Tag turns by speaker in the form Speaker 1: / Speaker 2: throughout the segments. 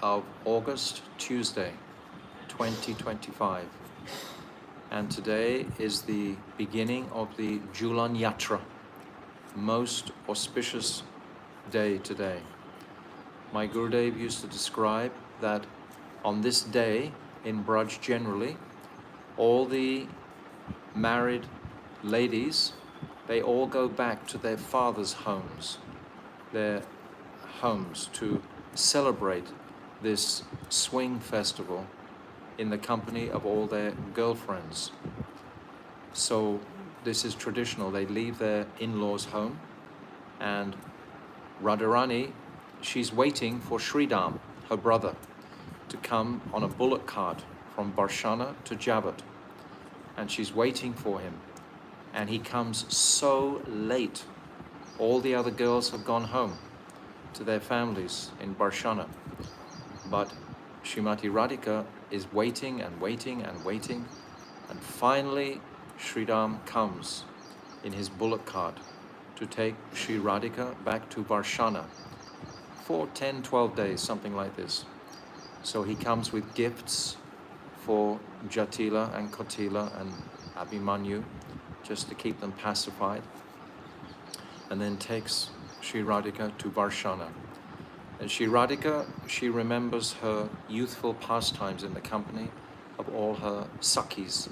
Speaker 1: of August, Tuesday, 2025. And today is the beginning of the Julan Yatra, most auspicious day today. My Gurudev used to describe that on this day, in Braj generally, all the married ladies, they all go back to their fathers' homes, to celebrate this swing festival in the company of all their girlfriends. So this is traditional. They leave their in-laws' home, and Radharani, she's waiting for Sridham, her brother, to come on a bullock cart from Barshana to Javat. And she's waiting for him. And he comes so late. All the other girls have gone home to their families in Barshana. But Srimati Radhika is waiting and waiting and waiting. And finally, Sridham comes in his bullock cart to take Sri Radhika back to Barshana for 10, 12 days, something like this. So he comes with gifts for Jatila and Kotila and Abhimanyu, just to keep them pacified, and then takes Sri Radhika to Barshana. And Sri Radhika, she remembers her youthful pastimes in the company of all her Sakhis,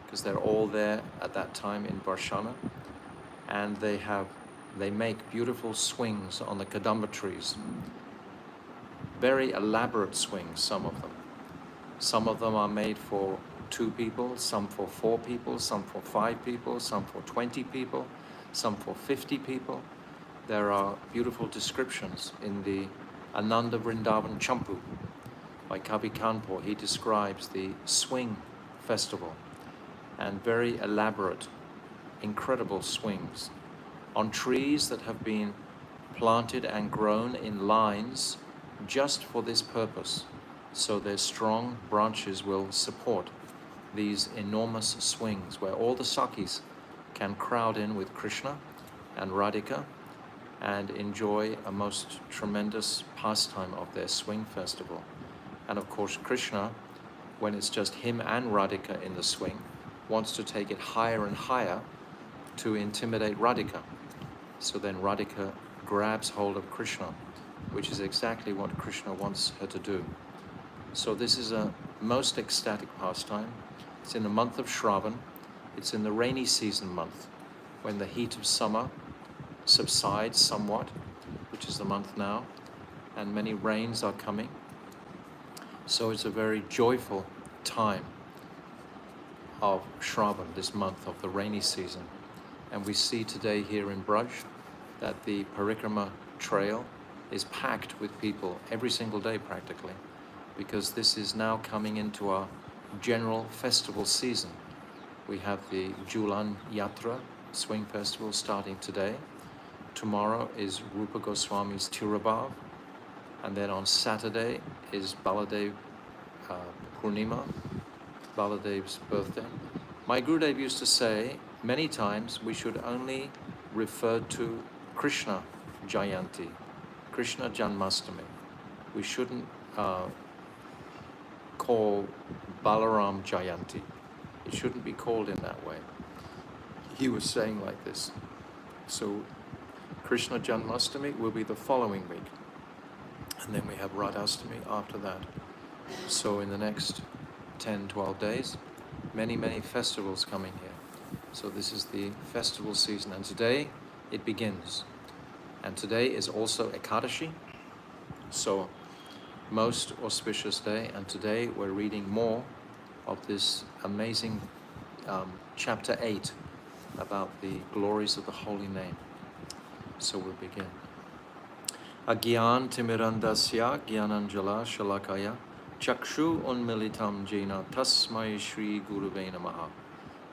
Speaker 1: because they're all there at that time in Barshana, and they make beautiful swings on the Kadamba trees. Very elaborate swings, some of them. Some of them are made for 2 people, some for 4 people, some for 5 people, some for 20 people, some for 50 people. There are beautiful descriptions in the Ananda Vrindavan Champu by Kavi Kanpur. He describes the swing festival and very elaborate, incredible swings on trees that have been planted and grown in lines just for this purpose, so their strong branches will support these enormous swings where all the Sakhis can crowd in with Krishna and Radhika and enjoy a most tremendous pastime of their swing festival. And of course Krishna, when it's just him and Radhika in the swing, wants to take it higher and higher to intimidate Radhika. So then Radhika grabs hold of Krishna, which is exactly what Krishna wants her to do. So this is a most ecstatic pastime. It's in the month of Shravan. It's in the rainy season month, when the heat of summer subsides somewhat, which is the month now, and many rains are coming. So it's a very joyful time of Shravan, this month of the rainy season. And we see today here in Braj that the Parikrama trail is packed with people every single day practically, because this is now coming into our general festival season. We have the Julan Yatra swing festival starting today. Tomorrow is Rupa Goswami's Tirabhav, and then on Saturday is Baladev Purnima, Baladev's birthday. My Gurudev used to say many times we should only refer to Krishna Jayanti, Krishna Janmastami. We shouldn't call Balaram Jayanti. It shouldn't be called in that way. He was saying like this. So Krishna Janmastami will be the following week. And then we have Radhastami after that. So in the next 10, 12 days, many, many festivals coming here. So this is the festival season, and today it begins. And today is also Ekadashi, so most auspicious day. And today we're reading more of this amazing chapter 8 about the glories of the holy name. So we'll begin. Agyan timirandasya gyananjala shalakaya chakshu unmilitam jena tasmai shri guruve namaha.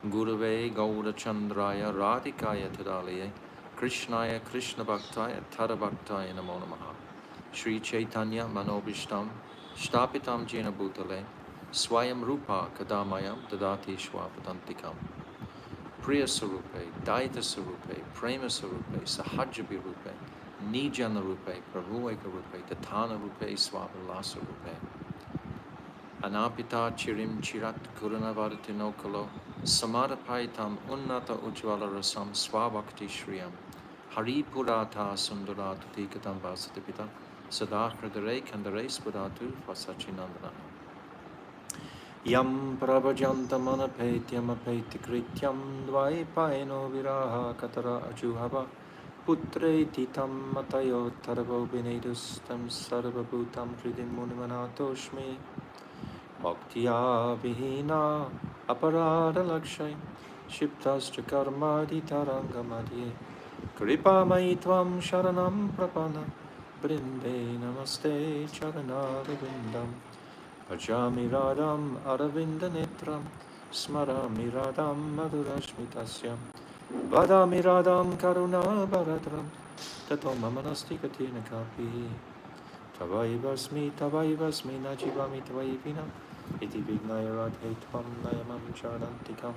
Speaker 1: Guruve Gauda Chandraya Radhikaya Tadaliye Krishnaya Krishna Bhaktaya Tadabhaktaya Namo Namaha. Shri Caitanya Manobishtam Shtapitam Jena Bhutale Swayam Rupa Kadamayam Dadati Shwapatantikam. Priya Sarupe, Daita Sarupe, Prema Sarupe, Sahajabi Rupe, Nijana Rupe, Prabhueka Rupe, Tatana Rupe, Swavilasa Rupe. Anapita Chirim Chirat Kurunavaratino Samadapaitam Unnata Ujvala Rasam Swabhakti Shriyam Hari Purata Sundara Tutikatam Vasatipita Sadakradare Kandare Spudatu Vasachinandana Yam Prabhajantamanapetyam Apetikritiam Dvaipaino Viraha Katara Ajuhava Putre Titam Matayo Taravo Benedus Tam Sarvabhutam Kridim Munimanatoshmi Bhaktiya Vihina Aparada Lakshay Shiptascha Karmadi Tarangamadye Kripa Maitvam Sharanam Prapana Brinde Namaste Charanada Vindam Bhajami Radham Aravinda Netram Smarami Radham Madhurashmitasyam Vadami Radham Karuna Bharadram Tato Mamanasti Katina Kapi Tavaivasmi Najivami Tavaivina Iti Vignaya Radhetvam Nayamam Charantikam.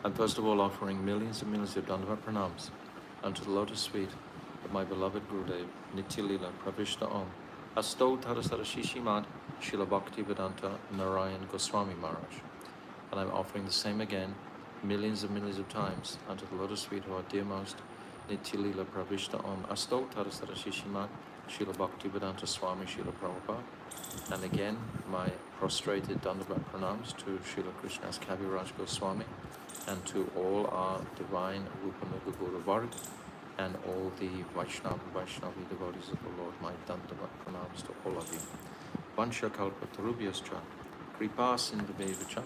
Speaker 1: I'm first of all offering millions and millions of Dandava Pranams unto the lotus feet of my beloved Gurudev, Nitya-lila Pravishta Om, Asto Tarasara Shishimad, Srila Bhakti Vedanta Narayan Goswami Maharaj. And I'm offering the same again, millions and millions of times, unto the lotus feet of our dearmost Nitya-lila Pravishta Om, Asto Tarasara Shishimad, Srila Bhakti Vedanta Swami Srila Prabhupada. And again, my prostrated Dandavat Pranams to Srila Krishna's Kaviraj Goswami and to all our divine Rupanuga Guru Varg and all the Vaishnavi devotees of the Lord. My Dandavat Pranams to all of you. Vansha Kalpa Tarubhyascha, Kripa Sindhubevacha,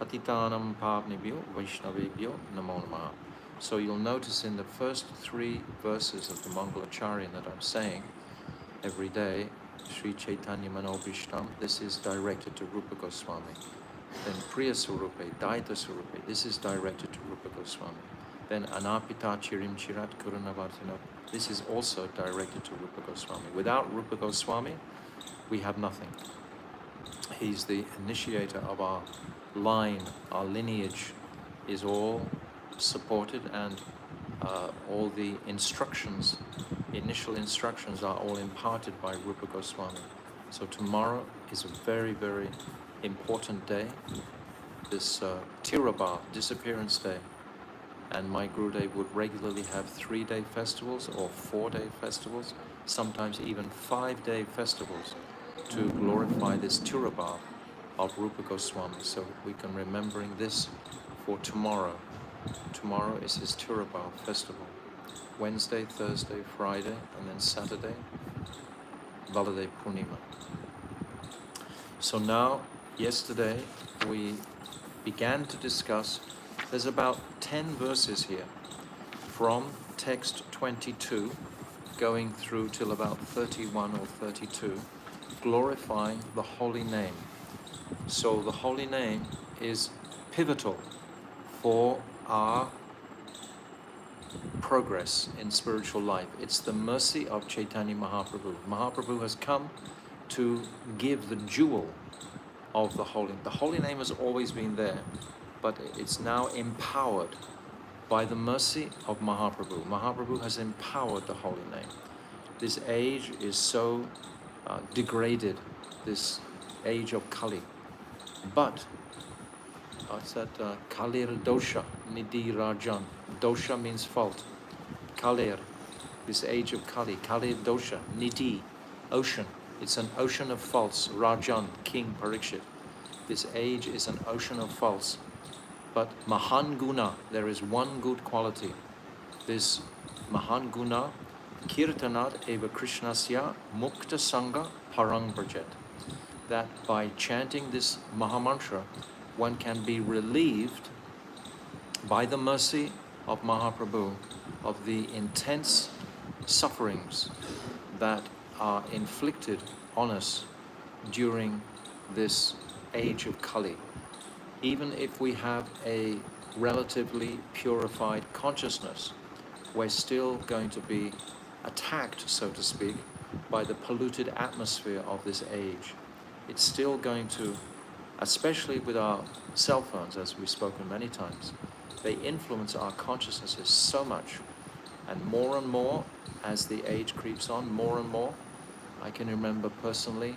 Speaker 1: Patitanam Pavnibhyo, Vaishnavebhyo, Namo Namaha. So you'll notice in the first 3 verses of the Mangalacharya that I'm saying every day, Sri Chaitanya Manobhishtam, this is directed to Rupa Goswami. Then Priya Surupe, Daita Surupe, this is directed to Rupa Goswami. Then Anapita Chirim Chirat Kurunavartino, this is also directed to Rupa Goswami. Without Rupa Goswami, we have nothing. He's the initiator of our line, our lineage is all supported, and all the instructions, initial instructions are all imparted by Rupa Goswami. So tomorrow is a very, very important day, this Tirabha, disappearance day. And my Gurudev would regularly have 3-day festivals or 4-day festivals, sometimes even 5-day festivals to glorify this Tirabha of Rupa Goswami. So we can remembering this for tomorrow. Tomorrow is his Tirabha festival. Wednesday, Thursday, Friday, and then Saturday, Baladev Purnima. So now, yesterday, we began to discuss, there's about 10 verses here, from text 22, going through till about 31 or 32, glorifying the holy name. So the holy name is pivotal for our progress in spiritual life. It's the mercy of Chaitanya Mahaprabhu. Mahaprabhu has come to give the jewel of the holy. The holy name has always been there, but it's now empowered by the mercy of Mahaprabhu. Mahaprabhu has empowered the holy name. This age is so degraded, this age of Kali. But it's that Kalir Dosha, Nidhi Rajan. Dosha means fault. Kalir, this age of Kali. Kalir Dosha, Nidhi, ocean. It's an ocean of faults. Rajan, King Parikshit. This age is an ocean of faults. But Mahan Guna, there is one good quality. This Mahan Guna, Kirtanat Eva Krishnasya Mukta Sangha Parang Brajet. That by chanting this Mahamantra, one can be relieved by the mercy of Mahaprabhu of the intense sufferings that are inflicted on us during this age of Kali. Even if we have a relatively purified consciousness, we're still going to be attacked, so to speak, by the polluted atmosphere of this age. It's still going to, especially with our cell phones, as we've spoken many times, they influence our consciousnesses so much And more, as the age creeps on, more and more, I can remember personally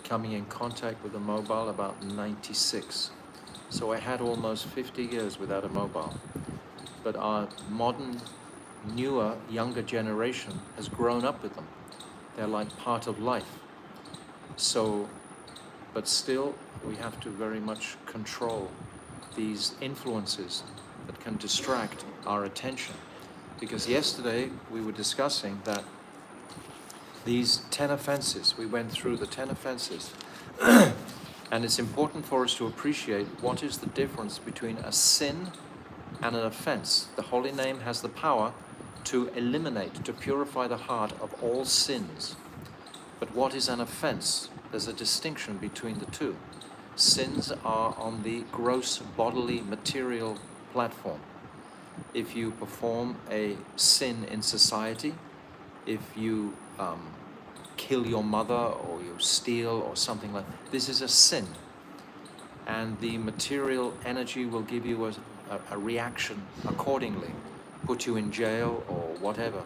Speaker 1: coming in contact with a mobile about 96. So I had almost 50 years without a mobile. But our modern, newer, younger generation has grown up with them. They're like part of life. So, but still, we have to very much control these influences that can distract our attention. Because yesterday we were discussing that these 10 offenses, we went through the 10 offenses, and it's important for us to appreciate what is the difference between a sin and an offense. The holy name has the power to eliminate, to purify the heart of all sins. But what is an offense? There's a distinction between the two. Sins are on the gross bodily material platform. If you perform a sin in society, if you kill your mother or you steal or something like that, this is a sin. And the material energy will give you a reaction accordingly, put you in jail or whatever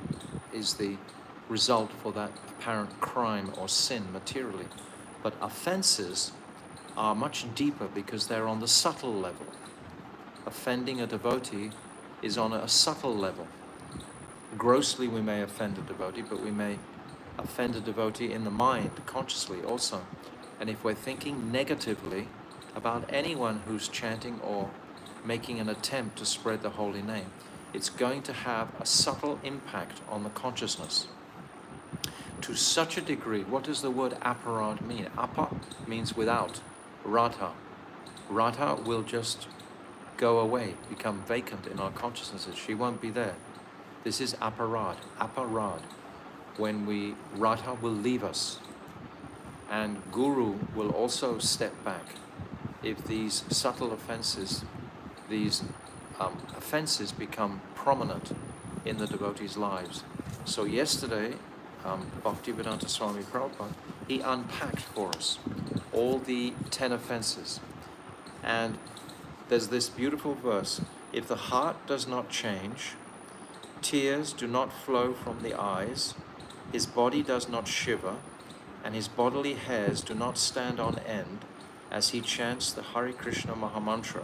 Speaker 1: is the result for that apparent crime or sin materially. But offenses are much deeper because they're on the subtle level. Offending a devotee is on a subtle level. Grossly we may offend a devotee, but we may offend a devotee in the mind, consciously also. And if we're thinking negatively about anyone who's chanting or making an attempt to spread the holy name, it's going to have a subtle impact on the consciousness. To such a degree, what does the word aparad mean? Apa means without. Radha. Radha will just go away, become vacant in our consciousnesses. She won't be there. This is aparad. Aparad. When Radha will leave us. And Guru will also step back if these subtle offenses, these offenses become prominent in the devotees' lives. So yesterday, Bhaktivedanta Swami Prabhupada, he unpacked for us all the 10 offenses. And there's this beautiful verse: if the heart does not change, tears do not flow from the eyes, his body does not shiver, and his bodily hairs do not stand on end as he chants the Hare Krishna Mahamantra,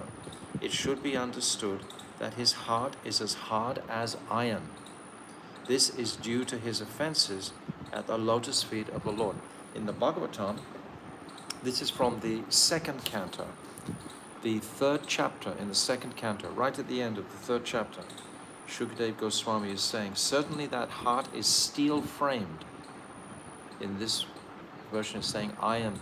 Speaker 1: it should be understood that his heart is as hard as iron. This is due to his offenses at the lotus feet of the Lord. In the Bhagavatam, this is from the second canto, the third chapter in the second canto, right at the end of the third chapter. Shukadeva Goswami is saying, certainly that heart is steel-framed. In this version, it's saying iron,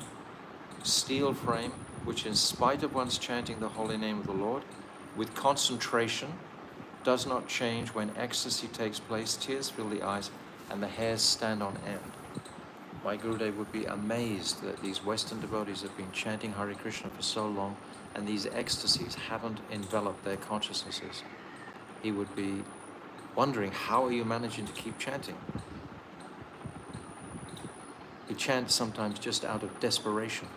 Speaker 1: steel frame, which in spite of one's chanting the holy name of the Lord, with concentration, does not change when ecstasy takes place, tears fill the eyes, and the hairs stand on end. My Gurudev would be amazed that these Western devotees have been chanting Hare Krishna for so long, and these ecstasies haven't enveloped their consciousnesses. He would be wondering, how are you managing to keep chanting? We chant sometimes just out of desperation,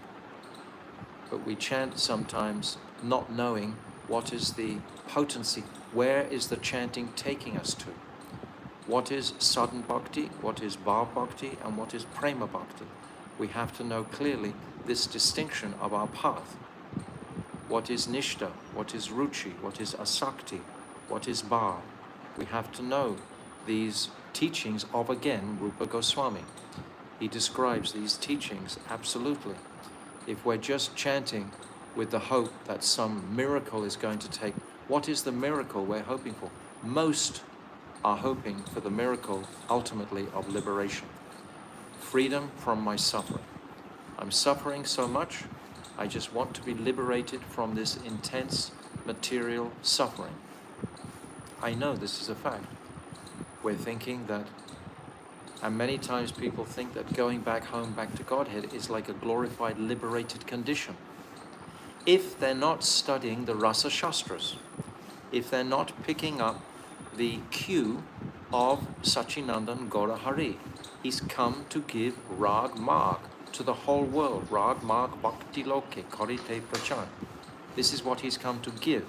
Speaker 1: but we chant sometimes not knowing what is the potency, where is the chanting taking us to? What is sadhana bhakti, what is bhav bhakti, and what is prema bhakti? We have to know clearly this distinction of our path. What is nishta, what is ruchi, what is asakti, what is bhav? We have to know these teachings of, again, Rupa Goswami. He describes these teachings absolutely. If we're just chanting with the hope that some miracle is going to take, what is the miracle we're hoping for? Most are hoping for the miracle, ultimately, of liberation. Freedom from my suffering. I'm suffering so much, I just want to be liberated from this intense material suffering. I know this is a fact. We're thinking that, and many times people think that going back home, back to Godhead, is like a glorified, liberated condition. If they're not studying the Rasa Shastras, if they're not picking up the cue of Sachinandan Gaura Hari, he's come to give Rag Marg to the whole world. Rag Marg Bhakti Loke Karite Prachan. This is what he's come to give.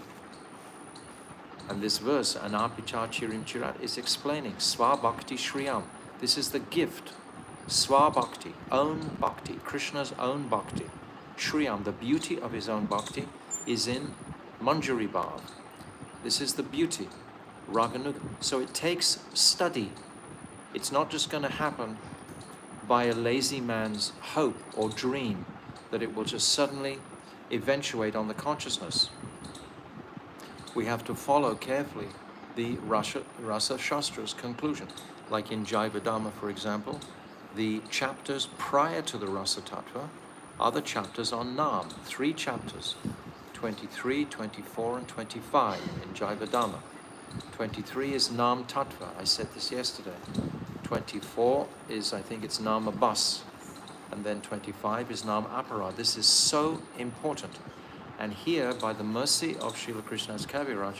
Speaker 1: And this verse, Anapicha Chirim Chirat, is explaining Swa Bhakti Shriyam. This is the gift. Swa Bhakti, own Bhakti, Krishna's own Bhakti. Shriyam, the beauty of his own Bhakti, is in Manjari Bhav. This is the beauty. Raganuga. So it takes study. It's not just going to happen by a lazy man's hope or dream that it will just suddenly eventuate on the consciousness. We have to follow carefully the Rasa Shastra's conclusion. Like in Jaiva Dhamma, for example, the chapters prior to the Rasa Tattva are the chapters on Nam. 3 chapters, 23, 24, and 25 in Jaiva Dhamma. 23 is Nam Tattva. I said this yesterday. 24 is, I think it's Nama Bas. And then 25 is Nam Apara. This is so important. And here, by the mercy of Srila Krishnadas Kaviraj,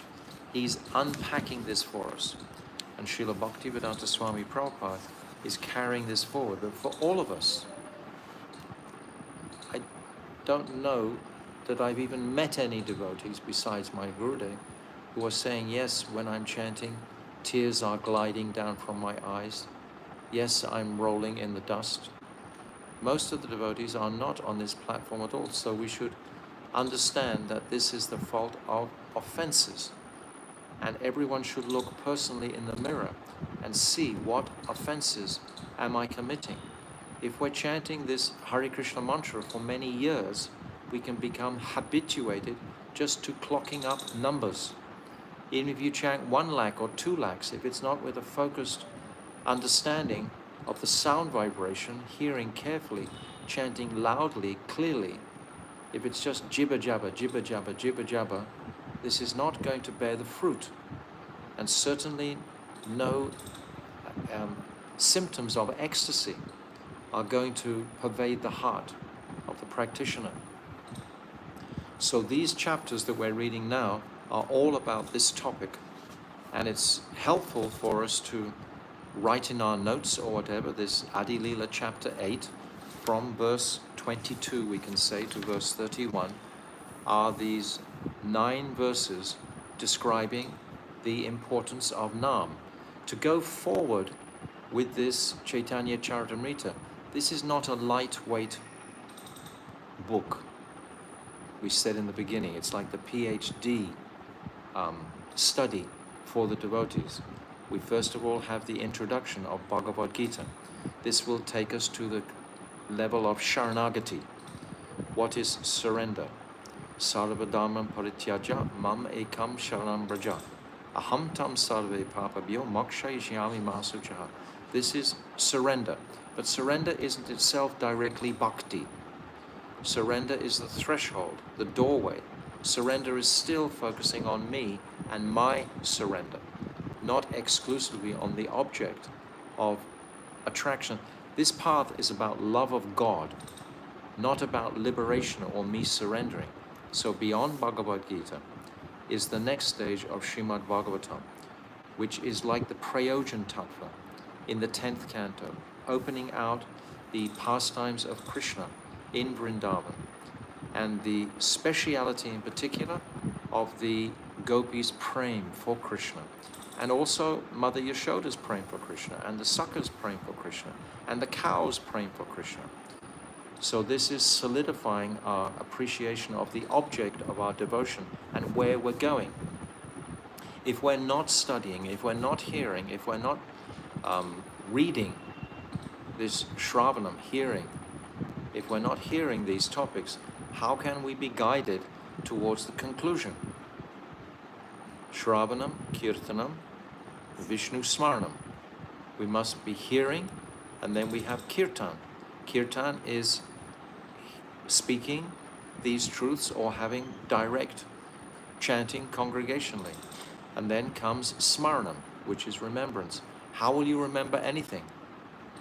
Speaker 1: he's unpacking this for us. And Srila Bhaktivedanta Swami Prabhupada is carrying this forward. But for all of us, I don't know that I've even met any devotees besides my Gurudev who are saying, yes, when I'm chanting, tears are gliding down from my eyes. Yes, I'm rolling in the dust. Most of the devotees are not on this platform at all, so we should understand that this is the fault of offenses. And everyone should look personally in the mirror and see what offenses am I committing. If we're chanting this Hare Krishna mantra for many years, we can become habituated just to clocking up numbers. Even if you chant 1 lakh or 2 lakhs, if it's not with a focused understanding of the sound vibration, hearing carefully, chanting loudly, clearly, if it's just jibber jabber, jibber jabber, jibber jabber, this is not going to bear the fruit. And certainly no symptoms of ecstasy are going to pervade the heart of the practitioner. So these chapters that we're reading now are all about this topic. And it's helpful for us to write in our notes or whatever, this Adi-lila chapter 8, from verse 22, we can say, to verse 31, are these 9 verses describing the importance of Nam. To go forward with this Caitanya Caritamrta, this is not a lightweight book. We said in the beginning, it's like the PhD study for the devotees. We first of all have the introduction of Bhagavad Gita. This will take us to the level of Sharanagati. What is surrender? Sarvadharmam parityaja mam ekam sharanam braja. Aham tam sarve papabhyo mokshayishyami masuchaha. This is surrender. But surrender isn't itself directly bhakti. Surrender is the threshold, the doorway. Surrender is still focusing on me and my surrender, not exclusively on the object of attraction. This path is about love of God, not about liberation or me surrendering. So beyond Bhagavad Gita is the next stage of Srimad Bhagavatam, which is like the Prayojan Tattva in the 10th canto, opening out the pastimes of Krishna in Vrindavan, and the speciality in particular of the gopis' praying for Krishna, and also Mother Yashoda's praying for Krishna, and the suckers praying for Krishna, and the cows praying for Krishna. So this is solidifying our appreciation of the object of our devotion and where we're going. If we're not studying, if we're not hearing, if we're not reading this Shravanam, hearing, if we're not hearing these topics, how can we be guided towards the conclusion? Shravanam, Kirtanam, Vishnu Smaranam. We must be hearing, and then we have Kirtan. Kirtan is speaking these truths or having direct chanting congregationally. And then comes Smaranam, which is remembrance. How will you remember anything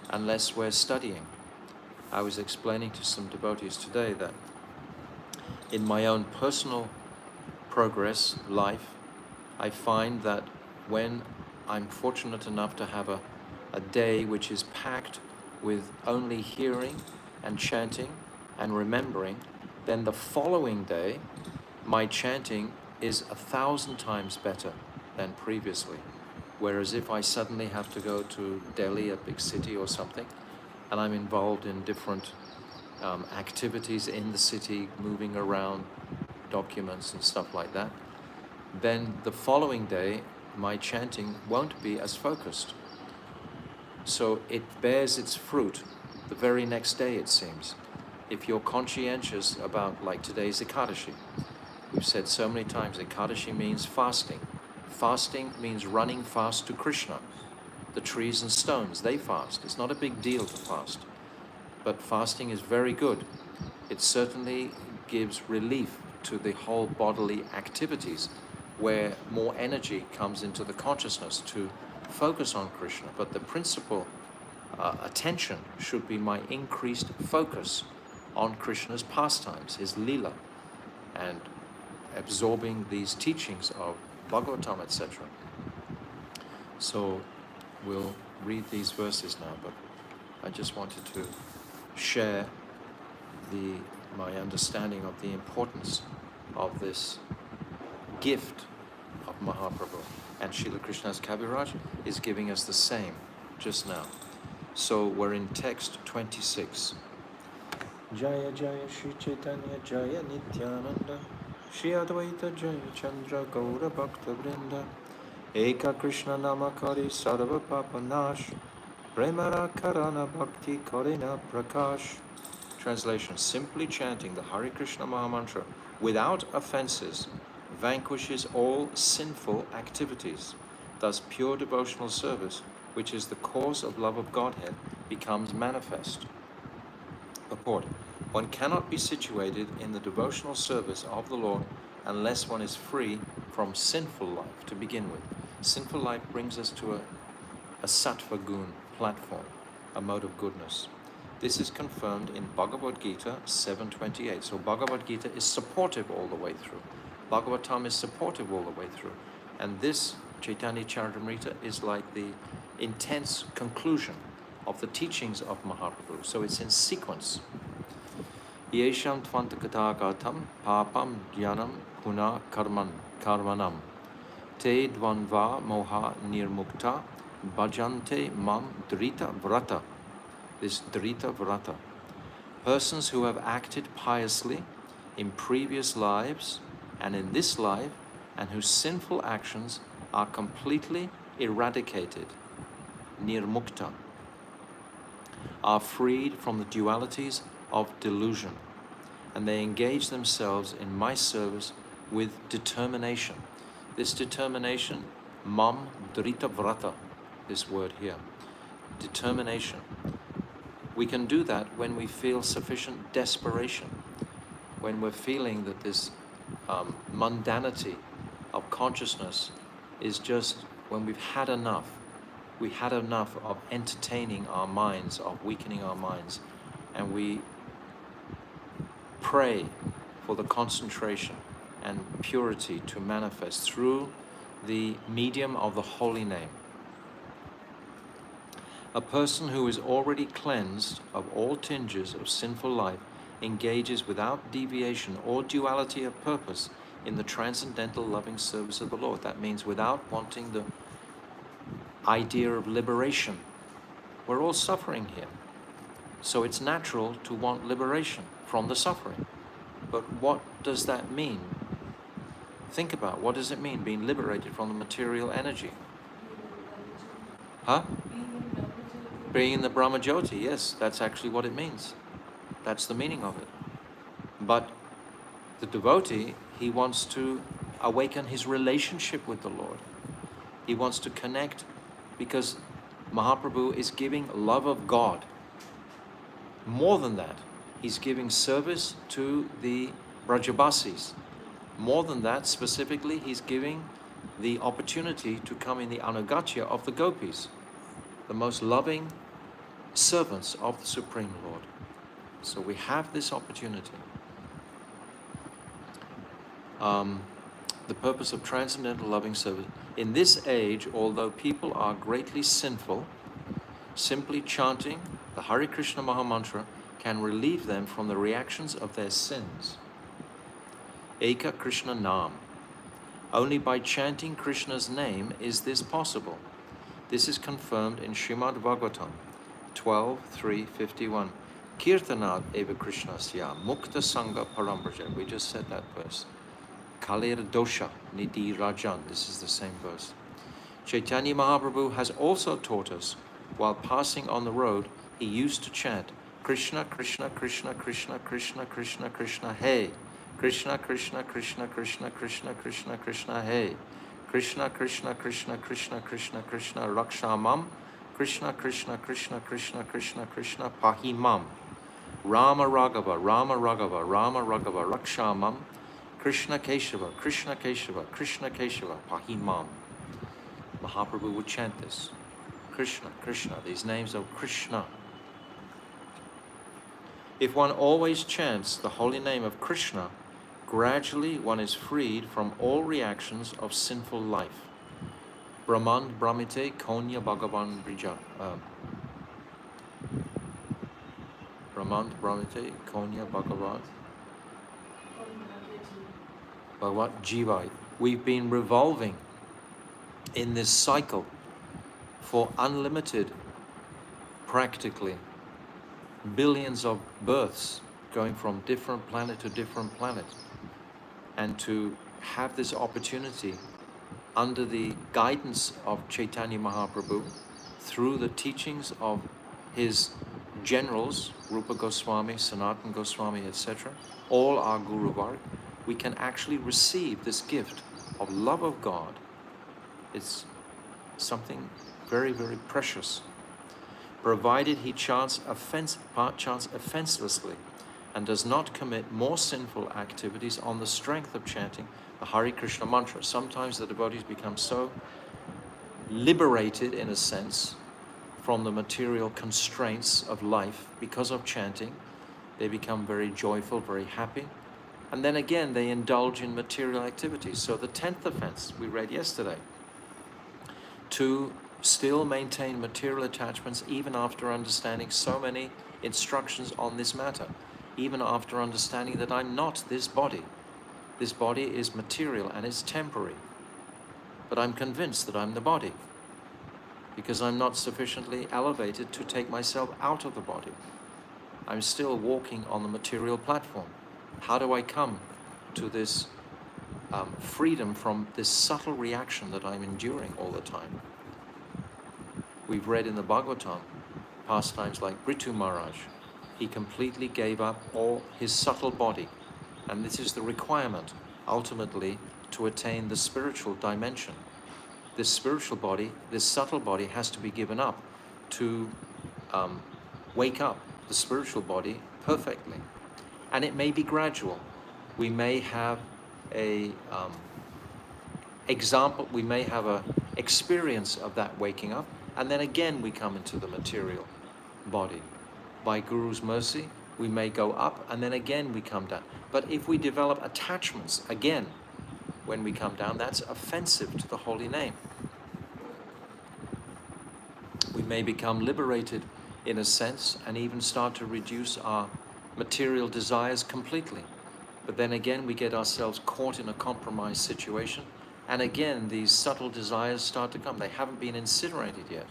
Speaker 1: unless we're studying? I was explaining to some devotees today that in my own personal progress, life, I find that when I'm fortunate enough to have a day which is packed with only hearing and chanting and remembering, then the following day, my chanting is 1,000 times better than previously. Whereas if I suddenly have to go to Delhi, a big city or something, and I'm involved in different activities in the city, moving around documents and stuff like that, then the following day my chanting won't be as focused. So it bears its fruit the very next day, it seems. If you're conscientious about, like today's Ekadashi, we've said so many times, Ekadashi means fasting. Fasting means running fast to Krishna. The trees and stones, they fast. It's not a big deal to fast. But fasting is very good. It certainly gives relief to the whole bodily activities, where more energy comes into the consciousness to focus on Krishna. But the principal attention should be my increased focus on Krishna's pastimes, his lila, and absorbing these teachings of Bhagavatam, etc. So we'll read these verses now, but I just wanted to share my understanding of the importance of this gift of Mahaprabhu. And Srila Krishna's Kaviraj is giving us the same just now. So we're in text 26. Jaya Jaya Shri Caitanya Jaya Nityananda Shri Advaita Jaya Chandra Gaura Bhakta Vrinda Eka Krishna Namakari Sarva Papanash Premara Karana Bhakti Karina Prakash. Translation: simply chanting the Hare Krishna Mahamantra without offenses vanquishes all sinful activities. Thus pure devotional service, which is the cause of love of Godhead, becomes manifest. Purport: one cannot be situated in the devotional service of the Lord unless one is free from sinful life to begin with. Sinful life brings us to a sattva gun platform, a mode of goodness. This is confirmed in Bhagavad Gita 7.28. So Bhagavad Gita is supportive all the way through. Bhagavatam is supportive all the way through. And this Caitanya Caritamrta is like the intense conclusion of the teachings of Mahaprabhu. So it's in sequence. Yesham tvantakatagatam papam dhyanam puna karmanam te dvanva moha nirmukta bhajante mam drita vrata. This drita vrata. Persons who have acted piously in previous lives and in this life, and whose sinful actions are completely eradicated, nirmukta, are freed from the dualities of delusion, and they engage themselves in my service with determination. This determination, mam drita vrata, this word here, determination. We can do that when we feel sufficient desperation, when we're feeling that this mundanity of consciousness is just, when we've had enough. We had enough of entertaining our minds, of weakening our minds, and we pray for the concentration and purity to manifest through the medium of the holy name. A person who is already cleansed of all tinges of sinful life engages without deviation or duality of purpose in the transcendental loving service of the Lord. That means without wanting the idea of liberation. We're all suffering here. So it's natural to want liberation from the suffering. But what does that mean? Think about, what does it mean, being liberated from the material energy? Huh? Being in the Brahmajyoti, yes, that's actually what it means. That's the meaning of it. But the devotee, he wants to awaken his relationship with the Lord. He wants to connect, because Mahaprabhu is giving love of God. More than that, he's giving service to the Brajabasis. More than that, specifically, he's giving the opportunity to come in the anugatya of the gopis, the most loving servants of the Supreme Lord. So we have this opportunity. The purpose of transcendental loving service. In this age, although people are greatly sinful, simply chanting the Hare Krishna Mahamantra can relieve them from the reactions of their sins. Eka Krishna Nam. Only by chanting Krishna's name is this possible. This is confirmed in Srimad Bhagavatam 12.3.51. Kirtanad eva Krishnasya mukta sangha parambraja. We just said that verse. Kalir dosha nidhi rajan. This is the same verse. Chaitanya Mahaprabhu has also taught us, while passing on the road, he used to chant, Krishna, Krishna, Krishna, Krishna, Krishna, Krishna, Krishna, Hey. Krishna, Krishna, Krishna, Krishna, Krishna, Krishna, Krishna, Hey. Krishna, Krishna, Krishna, Krishna, Krishna, Krishna, Rakshamam. Krishna, Krishna, Krishna, Krishna, Krishna, Krishna, Pahimam. Rama Raghava, Rama Raghava, Rama Raghava, Rakshamam. Krishna Keshava, Krishna Keshava, Krishna Keshava, Pahimam. Mahaprabhu would chant this. Krishna, Krishna, these names of Krishna. If one always chants the holy name of Krishna, gradually one is freed from all reactions of sinful life. Brahman Brahmite Konya Bhagavan Brija. Brahman Brahmite Konya Bhagavan Bhagavat Jivai. We've been revolving in this cycle for unlimited, practically, billions of births, going from different planet to different planet. And to have this opportunity under the guidance of Chaitanya Mahaprabhu, through the teachings of his generals, Rupa Goswami, Sanatana Goswami, etc., all our Guru Varg, we can actually receive this gift of love of God. It's something very, very precious. Provided he chants offenselessly and does not commit more sinful activities on the strength of chanting the Hare Krishna mantra. Sometimes the devotees become so liberated, in a sense, from the material constraints of life because of chanting. They become very joyful, very happy. And then again, they indulge in material activities. So the 10th offense we read yesterday, to still maintain material attachments even after understanding so many instructions on this matter, even after understanding that I'm not this body. This body is material and it's temporary, but I'm convinced that I'm the body because I'm not sufficiently elevated to take myself out of the body. I'm still walking on the material platform. How do I come to this freedom from this subtle reaction that I'm enduring all the time? We've read in the Bhagavatam pastimes like Britu Maharaj. He completely gave up all his subtle body. And this is the requirement, ultimately, to attain the spiritual dimension. This spiritual body, this subtle body, has to be given up to wake up the spiritual body perfectly. And it may be gradual. We may have a example, we may have an experience of that waking up, and then again we come into the material body. By Guru's mercy, we may go up, and then again we come down. But if we develop attachments again when we come down, that's offensive to the holy name. We may become liberated in a sense and even start to reduce our material desires completely. But then again we get ourselves caught in a compromised situation, and again these subtle desires start to come. They haven't been incinerated yet.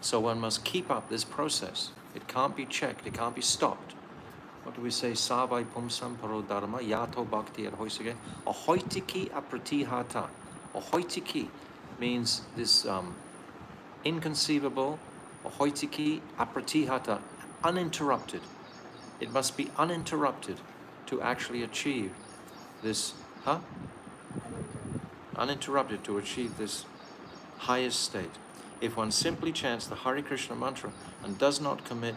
Speaker 1: So one must keep up this process. It can't be checked, it can't be stopped. What do we say? Savai pumsam paro dharma yato bhakti arhoisage. Ahoitiki apratihata. Ahoitiki means this inconceivable, ahoitiki apratihata, uninterrupted. It must be uninterrupted to actually achieve this, uninterrupted to achieve this highest state. If one simply chants the Hare Krishna mantra and does not commit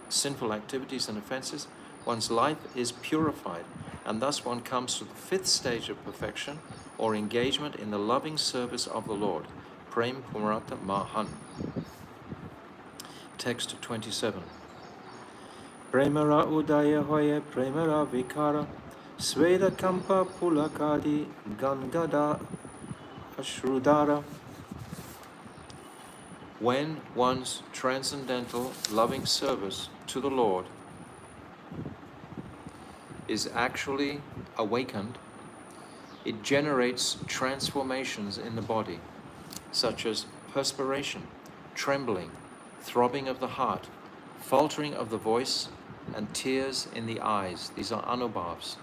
Speaker 1: sinful activities and offenses, one's life is purified, and thus one comes to the 5th stage of perfection, or engagement in the loving service of the Lord. Prem Pumarata Mahan. Text 27. Premara udaya hoye premara vikara sveda kampa pulakadi gangada ashrudara. When one's transcendental loving service to the Lord is actually awakened, It generates transformations in the body, such as perspiration, trembling, throbbing of the heart, faltering of the voice, and tears in the eyes. These are anubhavs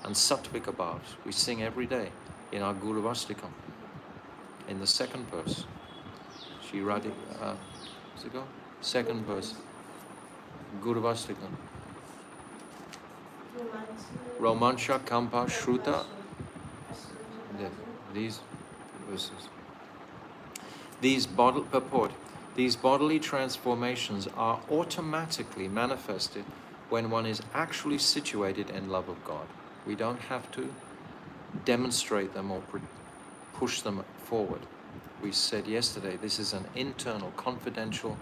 Speaker 1: and sattvika bhavs. We sing every day in our Guru Vastikam, in the second verse. Shri Radhika, does it go? Second verse, Guru Vastikam. Romancha Kampa Shruta. These verses. Purport. These bodily transformations are automatically manifested when one is actually situated in love of God. We don't have to demonstrate them or push them forward. We said yesterday, this is an internal, confidential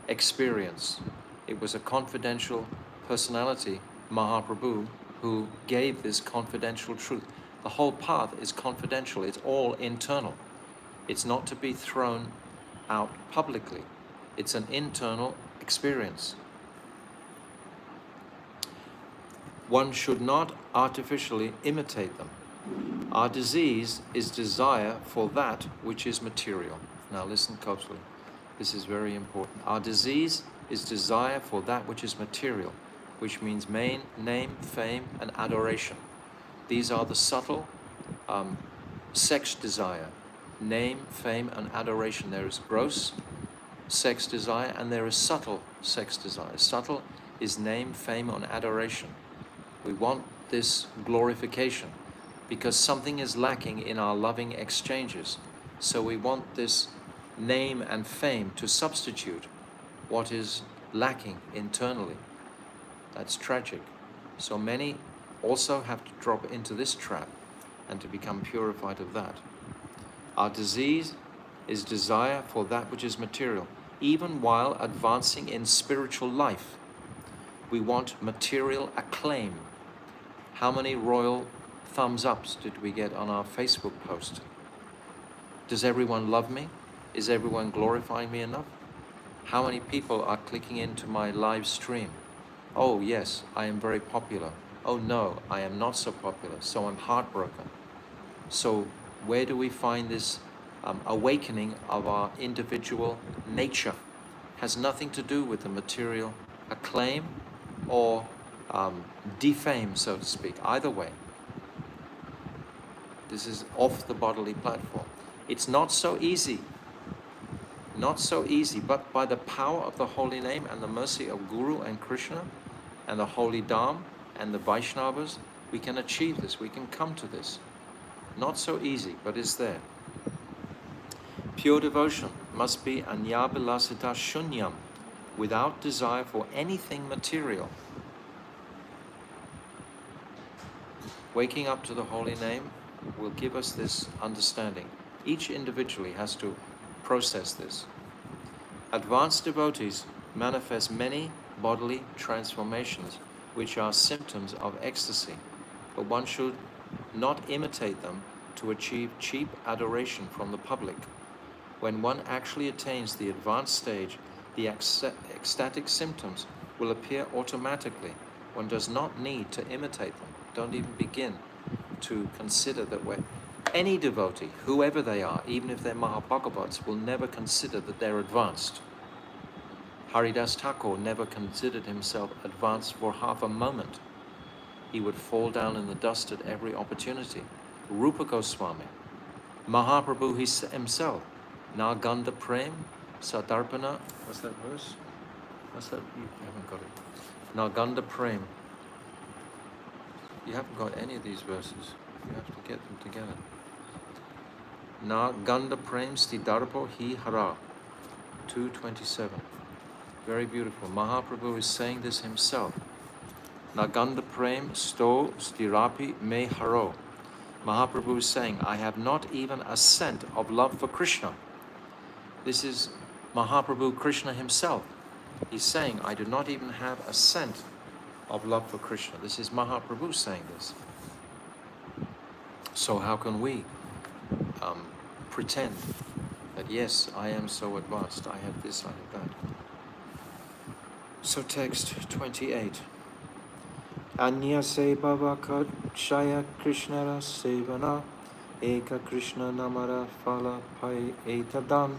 Speaker 1: experience. It was a confidential personality, Mahaprabhu, who gave this confidential truth. The whole path is confidential. It's all internal. It's not to be thrown out publicly. It's an internal experience. One should not artificially imitate them. Our disease is desire for that which is material. Now listen closely. This is very important. Our disease is desire for that which is material, which means name, fame, and adoration. These are the subtle sex desire. Name, fame, and adoration. There is gross sex desire and there is subtle sex desire. Subtle is name, fame, and adoration. We want this glorification because something is lacking in our loving exchanges. So we want this name and fame to substitute what is lacking internally. That's tragic. So many also have to drop into this trap and to become purified of that. Our disease is desire for that which is material. Even while advancing in spiritual life, we want material acclaim. How many royal thumbs ups did we get on our Facebook post? Does everyone love me? Is everyone glorifying me enough? How many people are clicking into my live stream? Oh yes, I am very popular. Oh no, I am not so popular, so I'm heartbroken. So where do we find this awakening of our individual nature? Has nothing to do with the material acclaim or defame, so to speak. Either way, this is off the bodily platform. It's not so easy. Not so easy, but by the power of the holy name and the mercy of Guru and Krishna and the holy Dham and the Vaishnavas, we can achieve this, we can come to this. Not so easy, but it's there. Pure devotion must be anyabilasita shunyam, without desire for anything material. Waking up to the holy name will give us this understanding. Each individually has to process this. Advanced devotees manifest many bodily transformations which are symptoms of ecstasy, but one should not imitate them to achieve cheap adoration from the public. When one actually attains the advanced stage, the ecstatic symptoms will appear automatically. One does not need to imitate them. Don't even begin to consider that any devotee, whoever they are, even if they're Mahabhagavats, will never consider that they're advanced. Haridas Thakur never considered himself advanced for half a moment. He would fall down in the dust at every opportunity. Rupa Goswami, Mahaprabhu himself, Naganda Prem, Sadarpana, what's that verse? What's that? You haven't got it. Naganda Prem. You haven't got any of these verses. You have to get them together. Naganda Prem Stidarpo Hi Hara, 2.27. Very beautiful. Mahaprabhu is saying this himself. Naganda Prem Sto Stirapi Me Haro. Mahaprabhu is saying, I have not even a cent of love for Krishna. This is Mahaprabhu Krishna himself. He's saying, I do not even have a cent of love for Krishna. This is Mahaprabhu saying this. So how can we pretend that yes, I am so advanced, I have this, I have that. So text 28. Anya Sebhava Shaya Krishnara Sevana Eka Krishna Namara Phala Pai Etadam.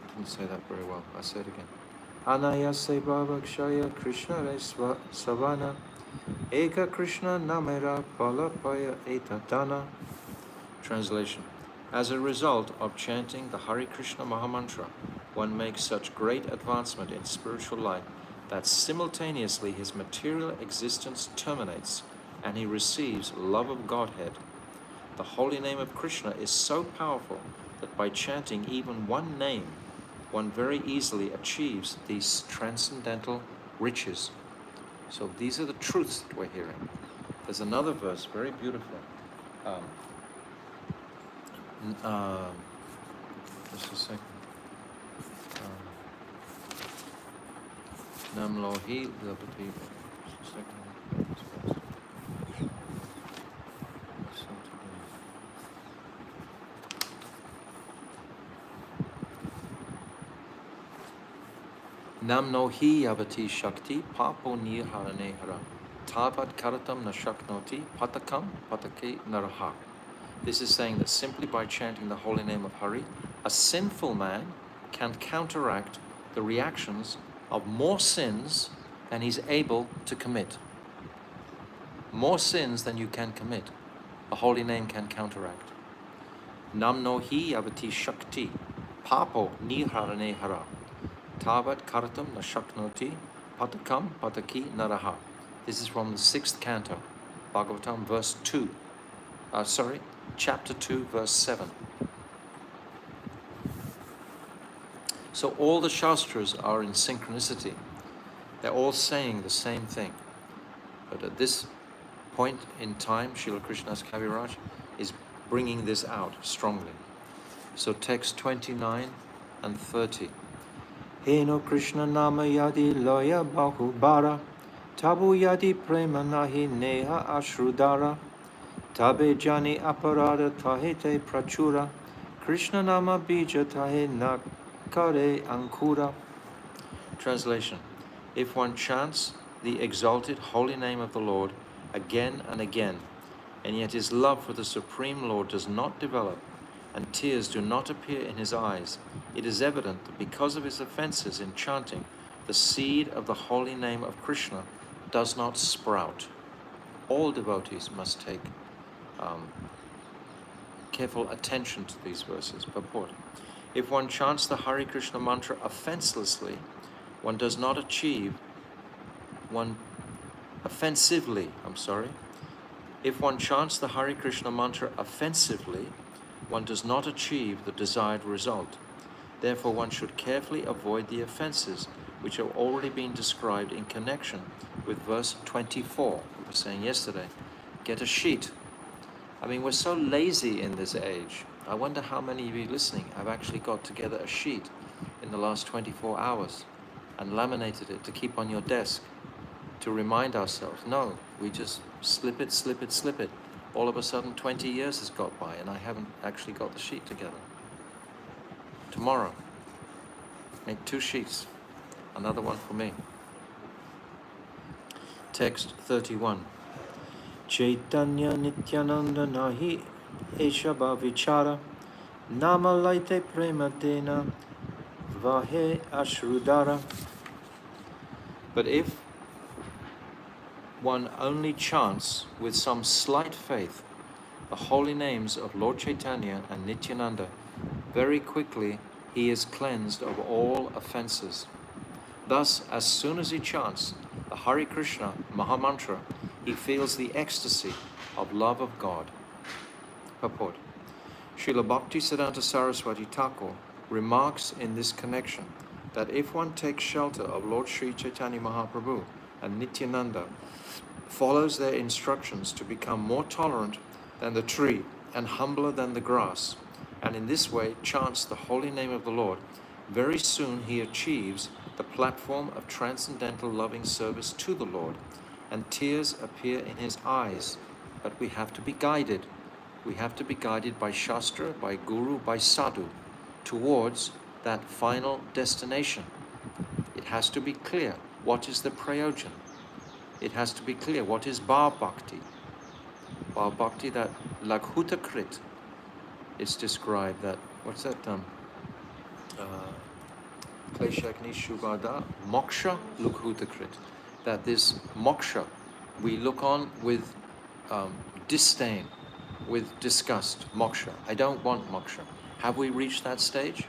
Speaker 1: Didn't say that very well. I say it again. Anaya Sebhava Shaya Krishnara Savana Eka Krishna Namara Phala Pai Etadana. Translation. As a result of chanting the Hare Krishna Mahamantra, one makes such great advancement in spiritual life that simultaneously his material existence terminates and he receives love of Godhead. The holy name of Krishna is so powerful that by chanting even one name, one very easily achieves these transcendental riches. So these are the truths that we're hearing. There's another verse, very beautiful. Just a second. Nam Lohi Labati. Just a second. Nam no hi yavati shakti papo nirharane hara tavat karatam na shaknoti patakam patake naraha. This is saying that simply by chanting the holy name of Hari, a sinful man can counteract the reactions of more sins than he's able to commit. More sins than you can commit, a holy name can counteract. Nam no hi yavati shakti papo nirharane hara tavat karatam na shaknoti patakam pataki naraha. This is from the 6th canto, Bhagavatam, verse 2. Chapter 2, verse 7. So all the Shastras are in synchronicity. They're all saying the same thing. But at this point in time, Srila Krishnadas Kaviraj is bringing this out strongly. So text 29 and 30. Heno Krishna nama yadi loya bahubara tabu yadi prema nahi neha ashrudara tabe jani aparada tahete prachura Krishna nama bija tahe nakare ankura. Translation. If one chants the exalted holy name of the Lord again and again, and yet his love for the Supreme Lord does not develop, and tears do not appear in his eyes, it is evident that because of his offenses in chanting, the seed of the holy name of Krishna does not sprout. All devotees must take careful attention to these verses. Purport. If one chants the Hare Krishna mantra offensively, one does not achieve If one chants the Hare Krishna mantra offensively, one does not achieve the desired result. Therefore, one should carefully avoid the offenses which have already been described in connection with verse 24. We were saying yesterday, get a sheet. I mean, we're so lazy in this age. I wonder how many of you listening have actually got together a sheet in the last 24 hours and laminated it to keep on your desk to remind ourselves. No, we just slip it. All of a sudden 20 years has got by and I haven't actually got the sheet together. Tomorrow, make 2 sheets, another one for me. Text 31. Caitanya Nityananda Nahi Eshaba Vichara Namalaite Premadena Vahe Ashrudara. But if one only chants with some slight faith the holy names of Lord Chaitanya and Nityananda, very quickly he is cleansed of all offenses. Thus, as soon as he chants the Hare Krishna Mahamantra, he feels the ecstasy of love of God. Purport. Srila Bhaktisiddhanta Saraswati Thakur remarks in this connection that if one takes shelter of Lord Sri Chaitanya Mahaprabhu and Nityananda, follows their instructions to become more tolerant than the tree and humbler than the grass, and in this way chants the holy name of the Lord, very soon he achieves the platform of transcendental loving service to the Lord, and tears appear in his eyes. But we have to be guided. We have to be guided by Shastra, by Guru, by Sadhu, towards that final destination. It has to be clear what is the prayojan. it has to be clear. What is Bhav Bhakti? Bhav Bhakti, that Lakhuta Krit, it's described that, what's that? Kleshagni Shubhada, Moksha Lakhuta Krit. That this moksha, we look on with disdain, with disgust. Moksha. I don't want moksha. Have we reached that stage?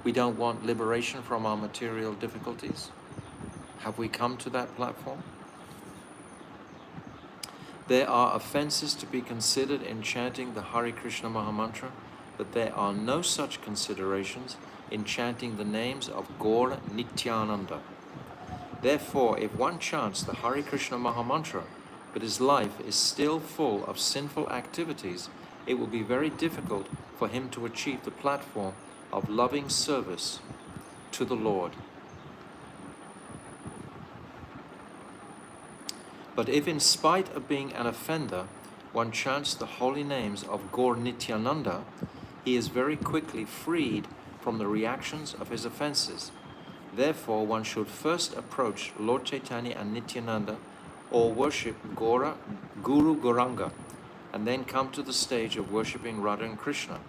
Speaker 1: We don't want liberation from our material difficulties. Have we come to that platform? There are offenses to be considered in chanting the Hare Krishna Mahamantra, but there are no such considerations in chanting the names of Gaura Nityananda. Therefore, if one chants the Hare Krishna Mahamantra, but his life is still full of sinful activities, it will be very difficult for him to achieve the platform of loving service to the Lord. But if in spite of being an offender, one chants the holy names of Gaur Nityananda, he is very quickly freed from the reactions of his offenses. Therefore, one should first approach Lord Chaitanya and Nityananda or worship Guru Gauranga, and then come to the stage of worshipping Radha and Krishna.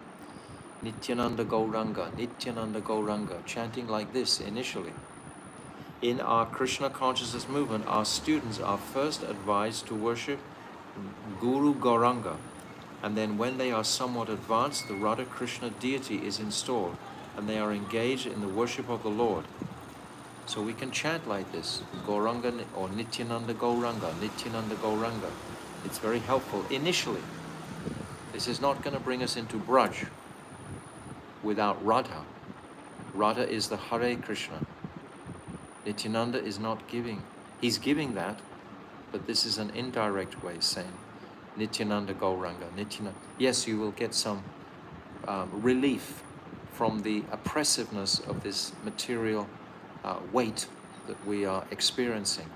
Speaker 1: Nityananda Gauranga, chanting like this initially. In our Krishna consciousness movement, our students are first advised to worship Guru Gauranga, and then when they are somewhat advanced, the Radha Krishna deity is installed, and they are engaged in the worship of the Lord. So we can chant like this, Gauranga or Nityananda Gauranga, Nityananda Gauranga. It's very helpful initially. This is not going to bring us into Braj without Radha. Radha is the Hare Krishna. Nityananda is not giving. He's giving that, but this is an indirect way saying Nityananda Gauranga. Nityananda. Yes, you will get some relief from the oppressiveness of this material weight that we are experiencing.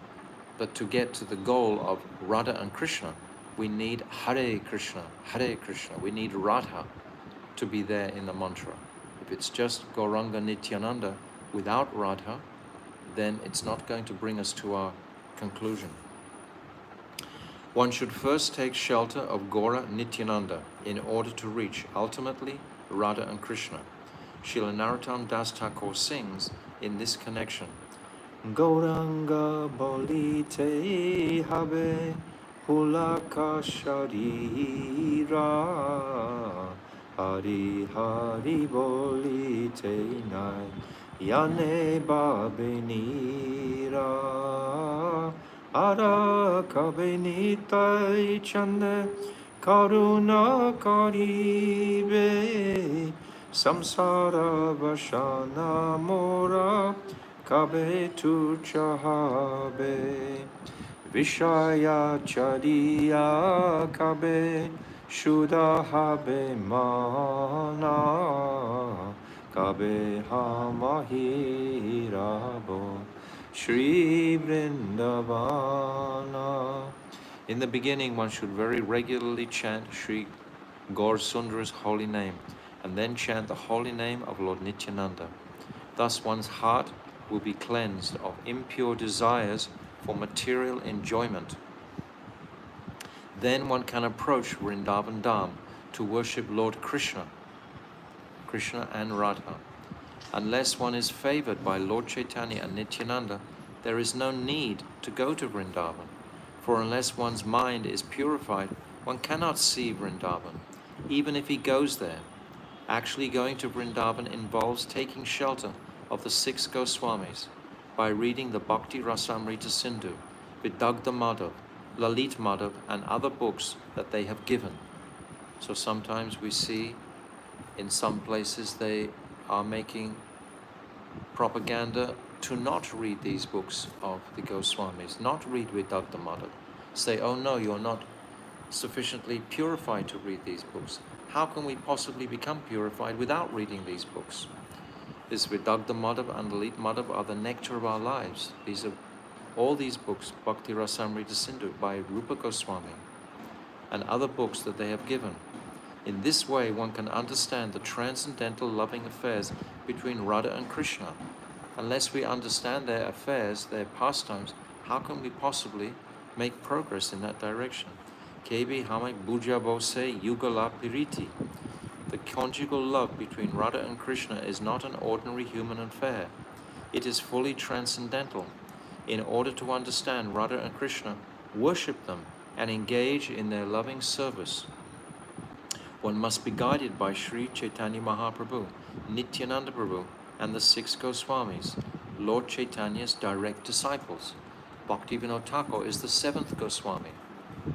Speaker 1: But to get to the goal of Radha and Krishna, we need Hare Krishna, Hare Krishna. We need Radha to be there in the mantra. If it's just Gauranga Nityananda without Radha, then it's not going to bring us to our conclusion. One should first take shelter of Gaura Nityananda in order to reach, ultimately, Radha and Krishna. Srila Narottam Das Thakur sings in this connection, Gauranga bolite habe hulaka sharira, Hari Hari bolite nai Yane babenira Ara kabenitai chande Karuna karibe Samsara vashana mora Kabe tu chahabe Vishaya chariya kabe Shuddha habe mana Kabe hamahirabo Shri Vrindavana. In the beginning, one should very regularly chant Shri Gaur Sundar's holy name, and then chant the holy name of Lord Nityananda. Thus one's heart will be cleansed of impure desires for material enjoyment. Then one can approach Vrindavan Dham to worship Lord Krishna and Radha. Unless one is favored by Lord Chaitanya and Nityananda, there is no need to go to Vrindavan. For unless one's mind is purified, one cannot see Vrindavan, even if he goes there. Actually going to Vrindavan involves taking shelter of the 6 Goswamis by reading the Bhakti Rasamrita Sindhu, Vidagdha Madhav, Lalit Madhav, and other books that they have given. So sometimes we see in some places they are making propaganda to not read these books of the Goswamis, not read Vidagdha Madhav. Say, oh no, you're not sufficiently purified to read these books. How can we possibly become purified without reading these books? This Vidagdha Madhav and Lalit Madhav are the nectar of our lives. These are all these books, Bhakti Rasamrita Sindhu by Rupa Goswami, and other books that they have given. In this way, one can understand the transcendental loving affairs between Radha and Krishna. Unless we understand their affairs, their pastimes, how can we possibly make progress in that direction? Kebi hamak buja bose yugala piriti. The conjugal love between Radha and Krishna is not an ordinary human affair. It is fully transcendental. In order to understand Radha and Krishna, worship them, and engage in their loving service, one must be guided by Sri Chaitanya Mahaprabhu, Nityananda Prabhu, and the 6 Goswamis, Lord Chaitanya's direct disciples. Bhaktivinoda Thakur is the 7th Goswami.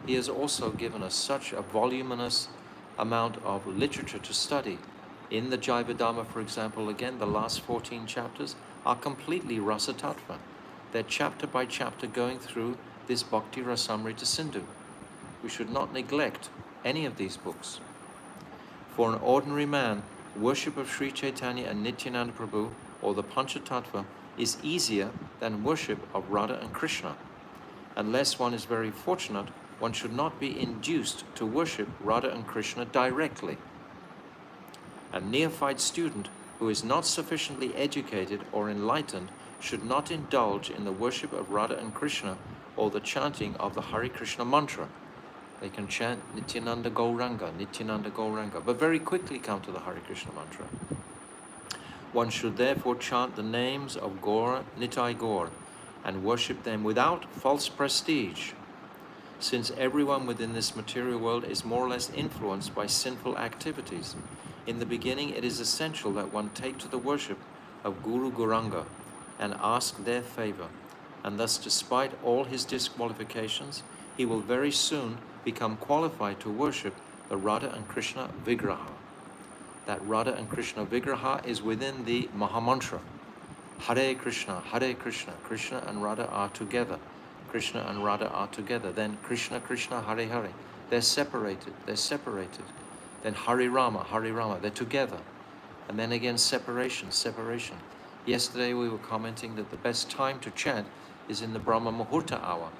Speaker 1: He has also given us such a voluminous amount of literature to study. In the Jivadhamma, for example, again, the last 14 chapters are completely Rasa Tattva. They're chapter by chapter going through this Bhakti Rasamrita Sindhu. We should not neglect any of these books. For an ordinary man, worship of Sri Chaitanya and Nityananda Prabhu, or the Panchatattva, is easier than worship of Radha and Krishna. Unless one is very fortunate, one should not be induced to worship Radha and Krishna directly. A neophyte student who is not sufficiently educated or enlightened should not indulge in the worship of Radha and Krishna or the chanting of the Hare Krishna mantra. They can chant Nityananda Gauranga, but very quickly come to the Hare Krishna mantra. One should therefore chant the names of Gaura, Nitai Gaur, and worship them without false prestige. Since everyone within this material world is more or less influenced by sinful activities, in the beginning it is essential that one take to the worship of Guru Gauranga and ask their favor, and thus despite all his disqualifications, he will very soon become qualified to worship the Radha and Krishna Vigraha. That Radha and Krishna Vigraha is within the Mahamantra. Hare Krishna, Krishna and Radha are together. Krishna and Radha are together. Then Krishna, Krishna, Hare Hare. They're separated. Then Hare Rama, they're together. And then again, separation. Yesterday we were commenting that the best time to chant is in the Brahma Muhurta hour.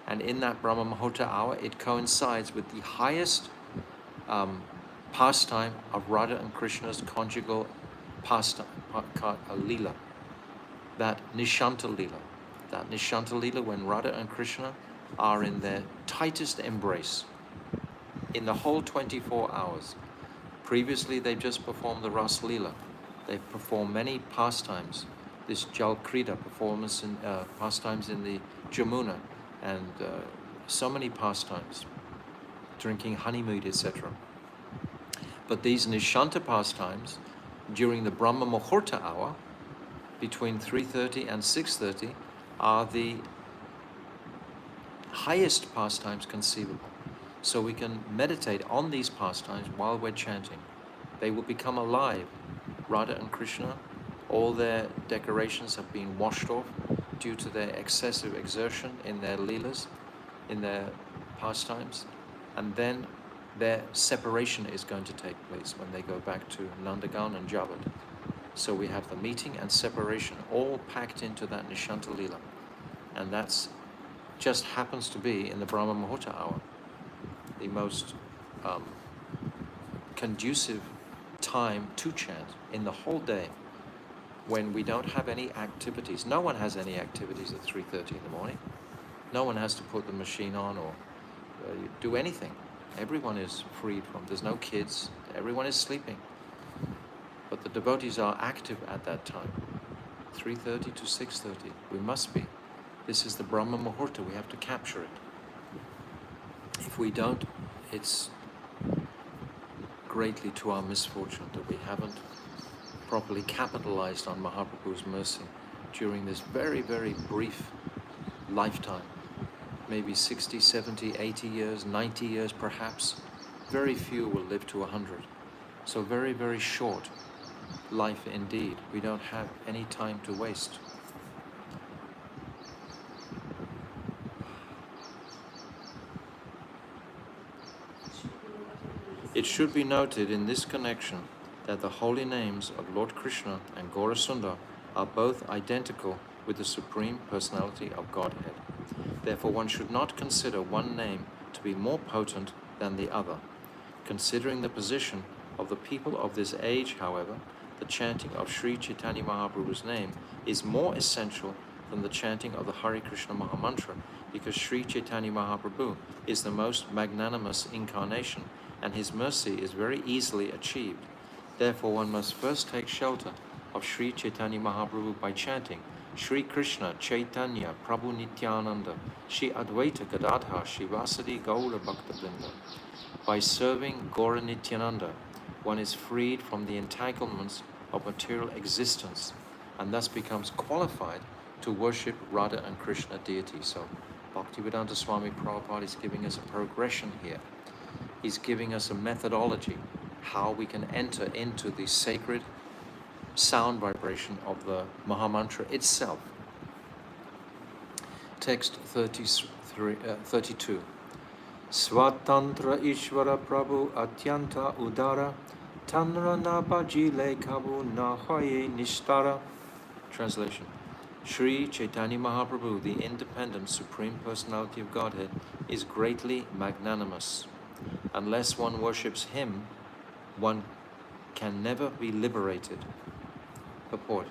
Speaker 1: And in that Brahma Muhurta hour, it coincides with the highest pastime of Radha and Krishna's conjugal pastime, lila, that Nishanta Lila. That Nishanta Lila, when Radha and Krishna are in their tightest embrace in the whole 24 hours. Previously, they just performed the Ras Lila. They performed many pastimes, this Jal Krida performance in pastimes in the Jamuna, and so many pastimes, drinking honeymoon, etc. But these Nishanta pastimes, during the Brahma Muhurta hour, between 3:30 and 6:30, are the highest pastimes conceivable. So we can meditate on these pastimes while we're chanting. They will become alive. Radha and Krishna, all their decorations have been washed off due to their excessive exertion in their leelas, in their pastimes, and then their separation is going to take place when they go back to Nandagan and Javad. So we have the meeting and separation all packed into that Nishanta Lila. And that's just happens to be in the Brahma Muhurta hour, the most conducive time to chant in the whole day, when we don't have any activities. No one has any activities at 3:30 in the morning. No one has to put the machine on or do anything. Everyone is freed from, there's no kids, everyone is sleeping. But the devotees are active at that time, 3:30 to 6:30. We must be. This is the Brahma Muhurta, we have to capture it. If we don't, it's greatly to our misfortune that we haven't properly capitalized on Mahaprabhu's mercy during this very, very brief lifetime. Maybe 60, 70, 80 years, 90 years perhaps. Very few will live to 100. So very, very short life indeed. We don't have any time to waste. It should be noted in this connection that the holy names of Lord Krishna and Gaurasundar are both identical with the Supreme Personality of Godhead. Therefore, one should not consider one name to be more potent than the other. Considering the position of the people of this age, however, the chanting of Sri Chaitanya Mahaprabhu's name is more essential than the chanting of the Hare Krishna Mahamantra, because Sri Chaitanya Mahaprabhu is the most magnanimous incarnation, and his mercy is very easily achieved. Therefore, one must first take shelter of Sri Chaitanya Mahaprabhu by chanting Sri Krishna Chaitanya Prabhu Nityananda Shri Advaita Gadadhar Shivasadi Gaura Bhaktavrinda. By serving Gaura Nityananda, one is freed from the entanglements of material existence and thus becomes qualified to worship Radha and Krishna deities. So Bhaktivedanta Swami Prabhupada is giving us a progression here. He's giving us a methodology how we can enter into the sacred sound vibration of the Mahamantra itself. Text 32. Swatantra Ishvara Prabhu Atyanta Udara Tanra na bhajile kabu na hoye nishtara. Translation. Sri Chaitanya Mahaprabhu, the independent Supreme Personality of Godhead, is greatly magnanimous. Unless one worships him, one can never be liberated. Purport.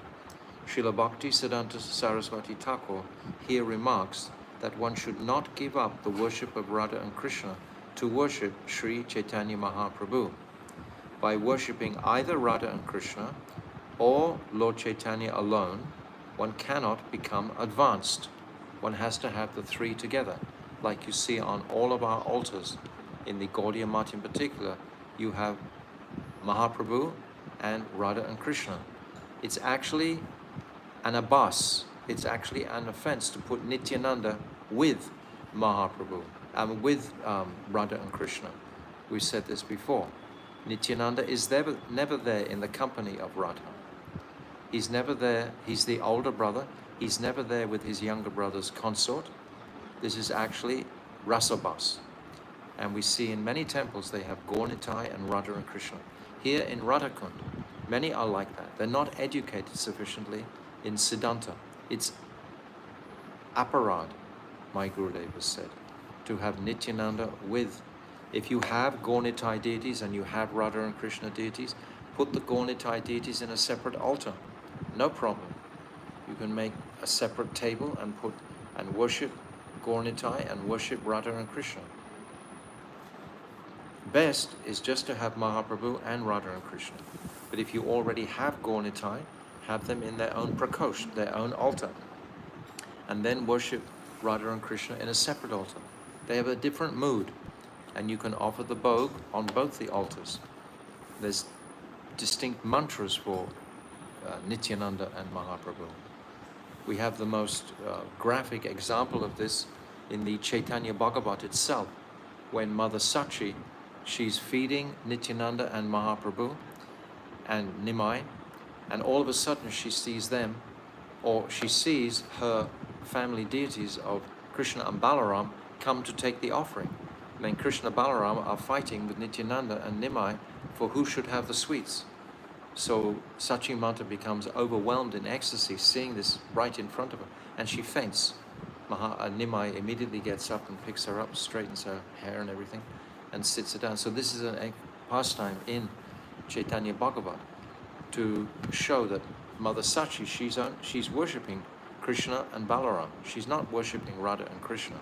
Speaker 1: Srila Bhakti Siddhanta Saraswati Thakur here remarks that one should not give up the worship of Radha and Krishna to worship Sri Chaitanya Mahaprabhu. By worshipping either Radha and Krishna or Lord Chaitanya alone, one cannot become advanced. One has to have the three together. Like you see on all of our altars, in the Gaudiya Math in particular, you have Mahaprabhu and Radha and Krishna. It's actually an abas, it's actually an offense to put Nityananda with Mahaprabhu and with Radha and Krishna. We've said this before. Nityananda is never there in the company of Radha. He's never there, he's the older brother, he's never there with his younger brother's consort. This is actually Rasabas. And we see in many temples they have Gaunitai and Radha and Krishna. Here in Radhakund, many are like that. They're not educated sufficiently in Siddhanta. It's aparad, my Gurudev has said, to have Nityananda with. If you have Gaunitai deities and you have Radha and Krishna deities, put the Gaunitai deities in a separate altar. No problem. You can make a separate table and worship Gaunitai and worship Radha and Krishna. Best is just to have Mahaprabhu and Radha and Krishna. But if you already have Gaunitai, have them in their own prakosh, their own altar, and then worship Radha and Krishna in a separate altar. They have a different mood, and you can offer the bhog on both the altars. There's distinct mantras for Nityananda and Mahaprabhu. We have the most graphic example of this in the Chaitanya Bhagavat itself, when Mother Sachi, she's feeding Nityananda and Mahaprabhu and Nimai, and all of a sudden she sees them, or she sees her family deities of Krishna and Balaram come to take the offering. And then Krishna and Balaram are fighting with Nityananda and Nimai for who should have the sweets. So Sachi Mata becomes overwhelmed in ecstasy, seeing this right in front of her, and she faints. Nimai immediately gets up and picks her up, straightens her hair and everything, and sits her down. So this is a pastime in Chaitanya Bhagavat to show that Mother Sachi, she's worshipping Krishna and Balaram. She's not worshipping Radha and Krishna.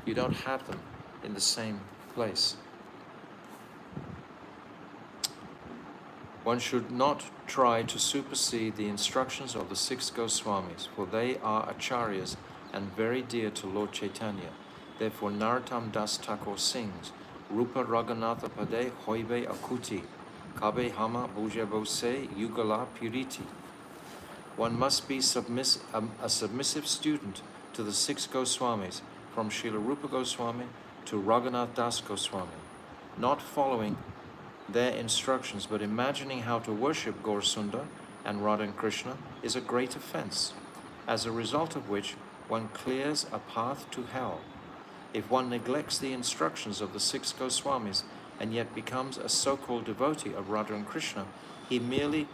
Speaker 1: You don't have them in the same place. One should not try to supersede the instructions of the 6 Goswamis, for they are acharyas and very dear to Lord Chaitanya. Therefore Narottam Das Thakur sings, Rupa Raghunatha Pade Hoibe Akuti, Kabe Hama Bhuja Bose Yugala Puriti. One must be a submissive student to the 6 Goswamis, from Srila Rupa Goswami to Raghunath Das Goswami, not following their instructions, but imagining how to worship Gaur Sundar and Radha and Krishna is a great offense, as a result of which one clears a path to hell. If one neglects the instructions of the 6 Goswamis and yet becomes a so-called devotee of Radha and Krishna, he merely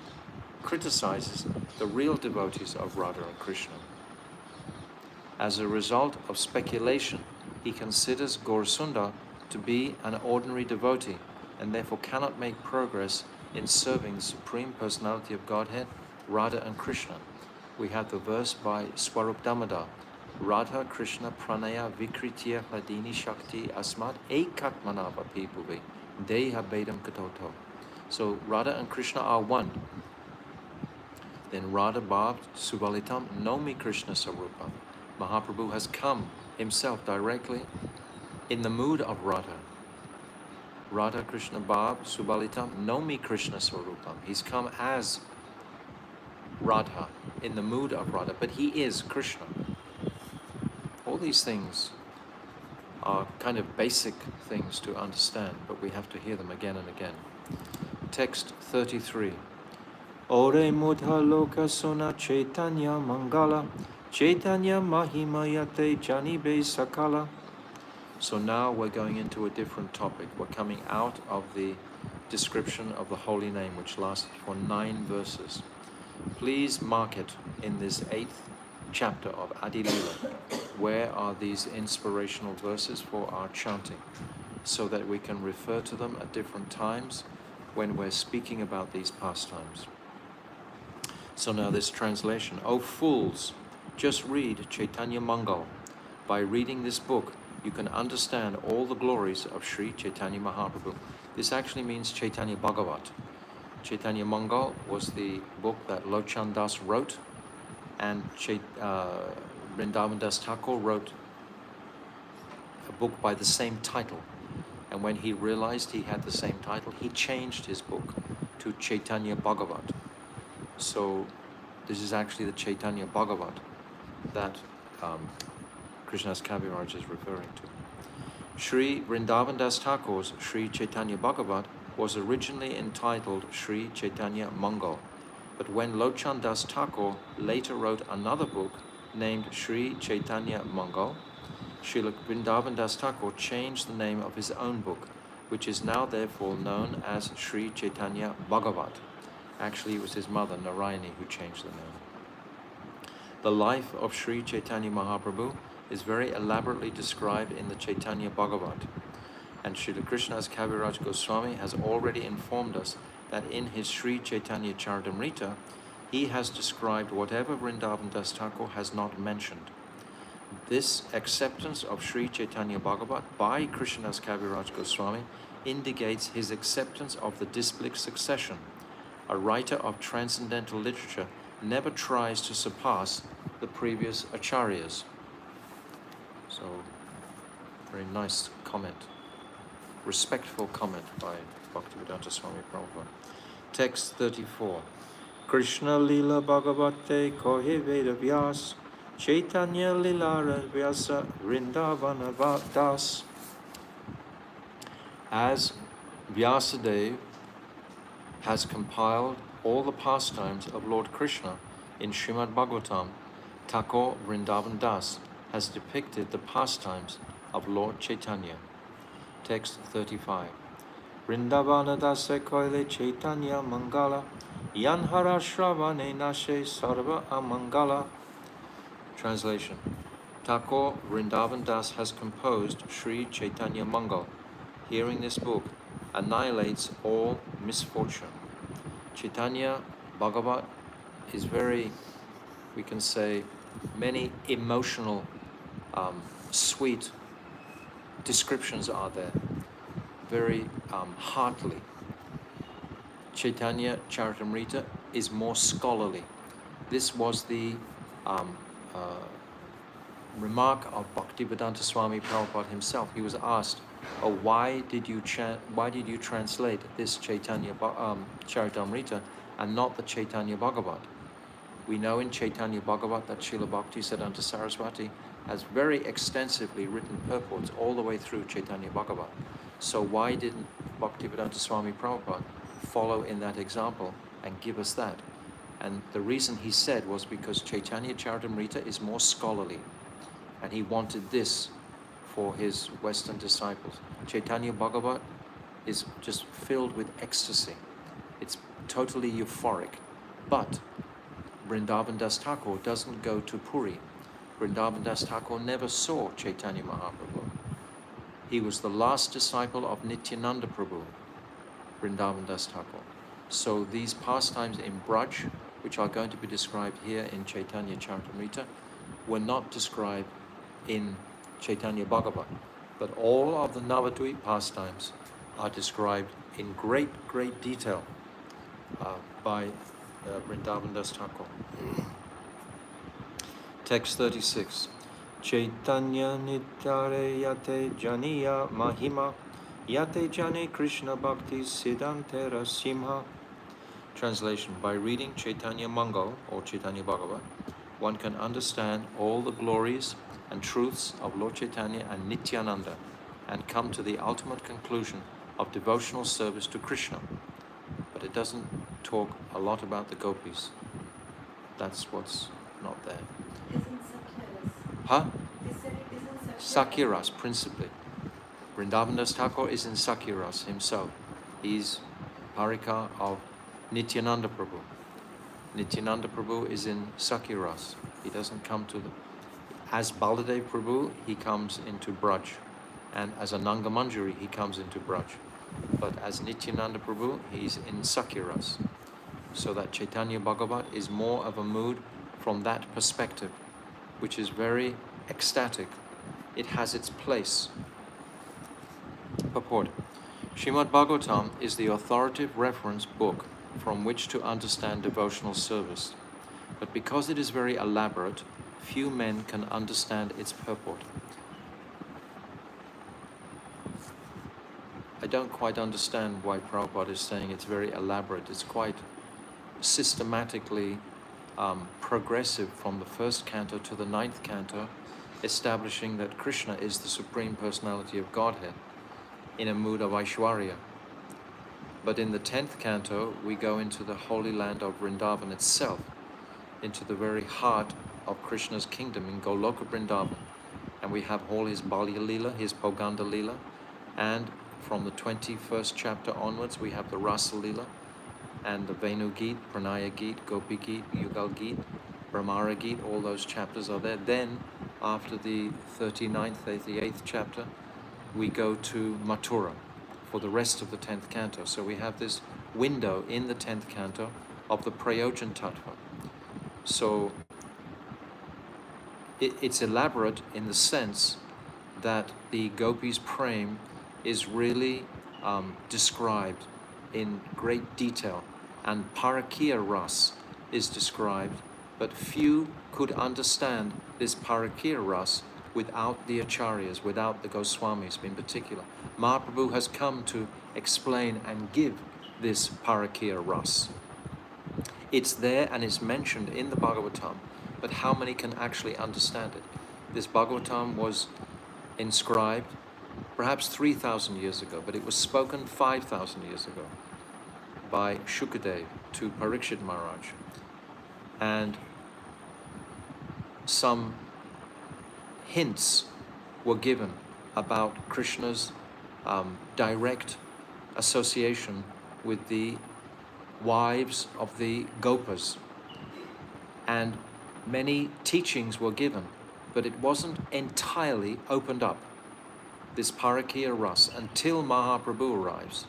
Speaker 1: criticizes the real devotees of Radha and Krishna. As a result of speculation, he considers Gaur Sundar to be an ordinary devotee and therefore cannot make progress in serving the Supreme Personality of Godhead, Radha and Krishna. we have the verse by Swarup Damodar. Radha Krishna Pranaya Vikritya Hladini Shakti Asmat Ekatmanava Pipuvi Deha Bedam Katoto. So Radha and Krishna are one. Then Radha Bhav Subalitam Nomi Krishna Sarupa. Mahaprabhu has come himself directly in the mood of Radha. Radha Krishna Bhav Subalitam Nomi Krishna Sarupam. He's come as Radha, in the mood of Radha, but he is Krishna. All these things are kind of basic things to understand, but we have to hear them again and again. Text 33. Ore Mudha Loka Sona Chaitanya Mangala Chaitanya Mahimayate Janibe Sakala. So now we're going into a different topic. We're coming out of the description of the holy name, which lasted for 9 verses. Please mark it in this 8th chapter of Adi-lila. Where are these inspirational verses for our chanting, so that we can refer to them at different times when we're speaking about these pastimes. So now this translation. O fools, just read Caitanya Mangal. By reading this book, you can understand all the glories of Sri Chaitanya Mahaprabhu. This actually means Chaitanya Bhagavat. Caitanya Mangal was the book that Lochan Das wrote, and Vrindavan Das Thakur wrote a book by the same title. And when he realized he had the same title, he changed his book to Chaitanya Bhagavat. So this is actually the Chaitanya Bhagavat that Krishnadas Kaviraj is referring to. Sri Vrindavan Das Thakur's Sri Chaitanya Bhagavat was originally entitled Sri Chaitanya Mangal, but when Lochan Das Thakur later wrote another book named Sri Chaitanya Mangal, Srila Vrindavan Das Thakur changed the name of his own book, which is now therefore known as Sri Chaitanya Bhagavat. Actually, it was his mother, Narayani, who changed the name. The life of Sri Chaitanya Mahaprabhu is very elaborately described in the Chaitanya Bhagavat. And Srila Krishnadas Kaviraj Goswami has already informed us that in his Sri Caitanya Caritamrta, he has described whatever Vrindavan Das Thakur has not mentioned. This acceptance of Sri Chaitanya Bhagavat by Krishnadas Kaviraj Goswami indicates his acceptance of the disciplic succession. A writer of transcendental literature never tries to surpass the previous acharyas. So, very nice comment. Respectful comment by Bhaktivedanta Swami Prabhupada. Text 34. Krishna Lila Bhagavate Kohe Veda Vyas Chaitanya Lila Vyasa Vrindavana Das. As Vyasadeva has compiled all the pastimes of Lord Krishna in Srimad Bhagavatam, Thakur Vrindavan Das has depicted the pastimes of Lord Chaitanya. Text 35. Vrindavana dasa koile Chaitanya Mangala Yanhara Shravane Nashe Sarva Amangala. Translation. Thakur Vrindavan Das has composed Sri Chaitanya Mangal. Hearing this book annihilates all misfortune. Chaitanya Bhagavat is very, we can say, many emotional, sweet descriptions are there, very heartily. Caitanya Caritamrta is more scholarly. This was the remark of Bhaktivedanta Swami Prabhupada himself. He was asked, "Oh, why did you translate this Caitanya Caritamrta and not the Chaitanya Bhagavat?" We know in Chaitanya Bhagavat that Srila Bhaktisiddhanta Saraswati has very extensively written purports all the way through Chaitanya Bhagavat. So why didn't Bhaktivedanta Swami Prabhupada follow in that example and give us that? And the reason he said was because Chaitanya Caritamrta is more scholarly, and he wanted this for his Western disciples. Chaitanya Bhagavat is just filled with ecstasy. It's totally euphoric. But Vrindavan Das Thakur doesn't go to Puri. Vrindavan Das Thakur never saw Chaitanya Mahaprabhu. He was the last disciple of Nityananda Prabhu, Vrindavan Das Thakur. So these pastimes in Braj which are going to be described here in Caitanya Caritamrta, were not described in Chaitanya Bhagavat, but all of the Navadvip pastimes are described in great, great detail by Vrindavan Das Thakur. Text 36. Chaitanya Nityare Yate Janiya Mahima Yate Jane Krishna Bhakti Siddhantera Simha. Translation: by reading Chaitanya Mangal or Chaitanya Bhagavat, one can understand all the glories and truths of Lord Chaitanya and Nityananda and come to the ultimate conclusion of devotional service to Krishna. But it doesn't talk a lot about the gopis. That's what's not there.
Speaker 2: Isn't Sakyaras?
Speaker 1: Huh?
Speaker 2: They said it isn't
Speaker 1: Sakyaras, principally. Vrindavan Das Thakur is in Sakyaras himself. He's Parika of Nityananda Prabhu. Nityananda Prabhu is in Sakyaras. He doesn't come to the... As Baladev Prabhu, he comes into Braj. And as Ananga Manjari, he comes into Braj. But as Nityananda Prabhu, he's in Sakyaras. So that Chaitanya Bhagavat is more of a mood from that perspective, which is very ecstatic. It has its place. Purport. Srimad Bhagavatam is the authoritative reference book from which to understand devotional service. But because it is very elaborate, few men can understand its purport. I don't quite understand why Prabhupada is saying it's very elaborate. It's quite systematically progressive from the first canto to the 9th canto, establishing that Krishna is the Supreme Personality of Godhead in a mood of Aishwarya. But in the 10th canto, we go into the holy land of Vrindavan itself, into the very heart of Krishna's kingdom in Goloka Vrindavan. And we have all his Balya Lila, his Poganda Lila, and from the 21st chapter onwards, we have the Rasa Lila, and the Venu Geet, Pranaya Geet, Gopi Geet, Yugal Geet, Brahmara Geet, all those chapters are there. Then, after the 39th, 88th chapter, we go to Mathura for the rest of the 10th canto. So we have this window in the 10th canto of the Prayojan Tattva. So it's elaborate in the sense that the Gopis' Prem is really described in great detail, and Parakya Ras is described, but few could understand this Parakya Ras without the Acharyas, without the Goswamis in particular. Mahaprabhu has come to explain and give this Parakya Ras. It's there and it's mentioned in the Bhagavatam, but how many can actually understand it? This Bhagavatam was inscribed perhaps 3,000 years ago, but it was spoken 5,000 years ago by Shukadev to Parikshit Maharaj. And some hints were given about Krishna's direct association with the wives of the Gopas. And many teachings were given, but it wasn't entirely opened up, this Parakya Ras, until Mahaprabhu arrives.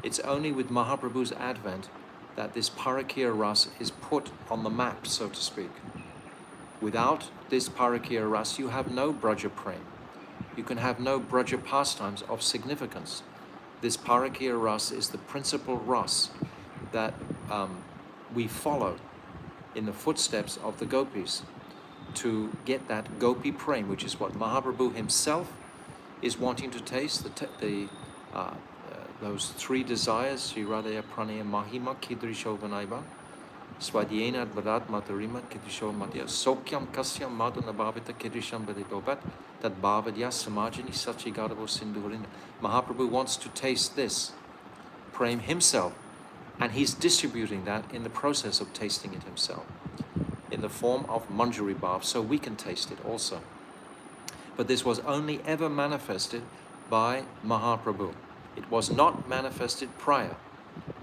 Speaker 1: It's only with Mahaprabhu's advent that this Parakya Ras is put on the map, so to speak. Without this Parakya Ras, you have no Braja Prem. You can have no Braja pastimes of significance. This Parakya Ras is the principal Ras that we follow in the footsteps of the Gopis to get that Gopi Prem, which is what Mahaprabhu himself is wanting to taste, those three desires, Sri Radhaya Pranaya Mahima Kidrisho Vanaiva, Swadhyena Advadat Matarima Kidrisho Madhya, Sokyam Kasyam Madhuna Bhavita Kidrisham Vadidobat, Tad Bhavadya Samajini Sachi Gadavo Sindhurin. Mahaprabhu wants to taste this Prem himself, and he's distributing that in the process of tasting it himself, in the form of Manjari Bhav, so we can taste it also. But this was only ever manifested by Mahaprabhu. It was not manifested prior.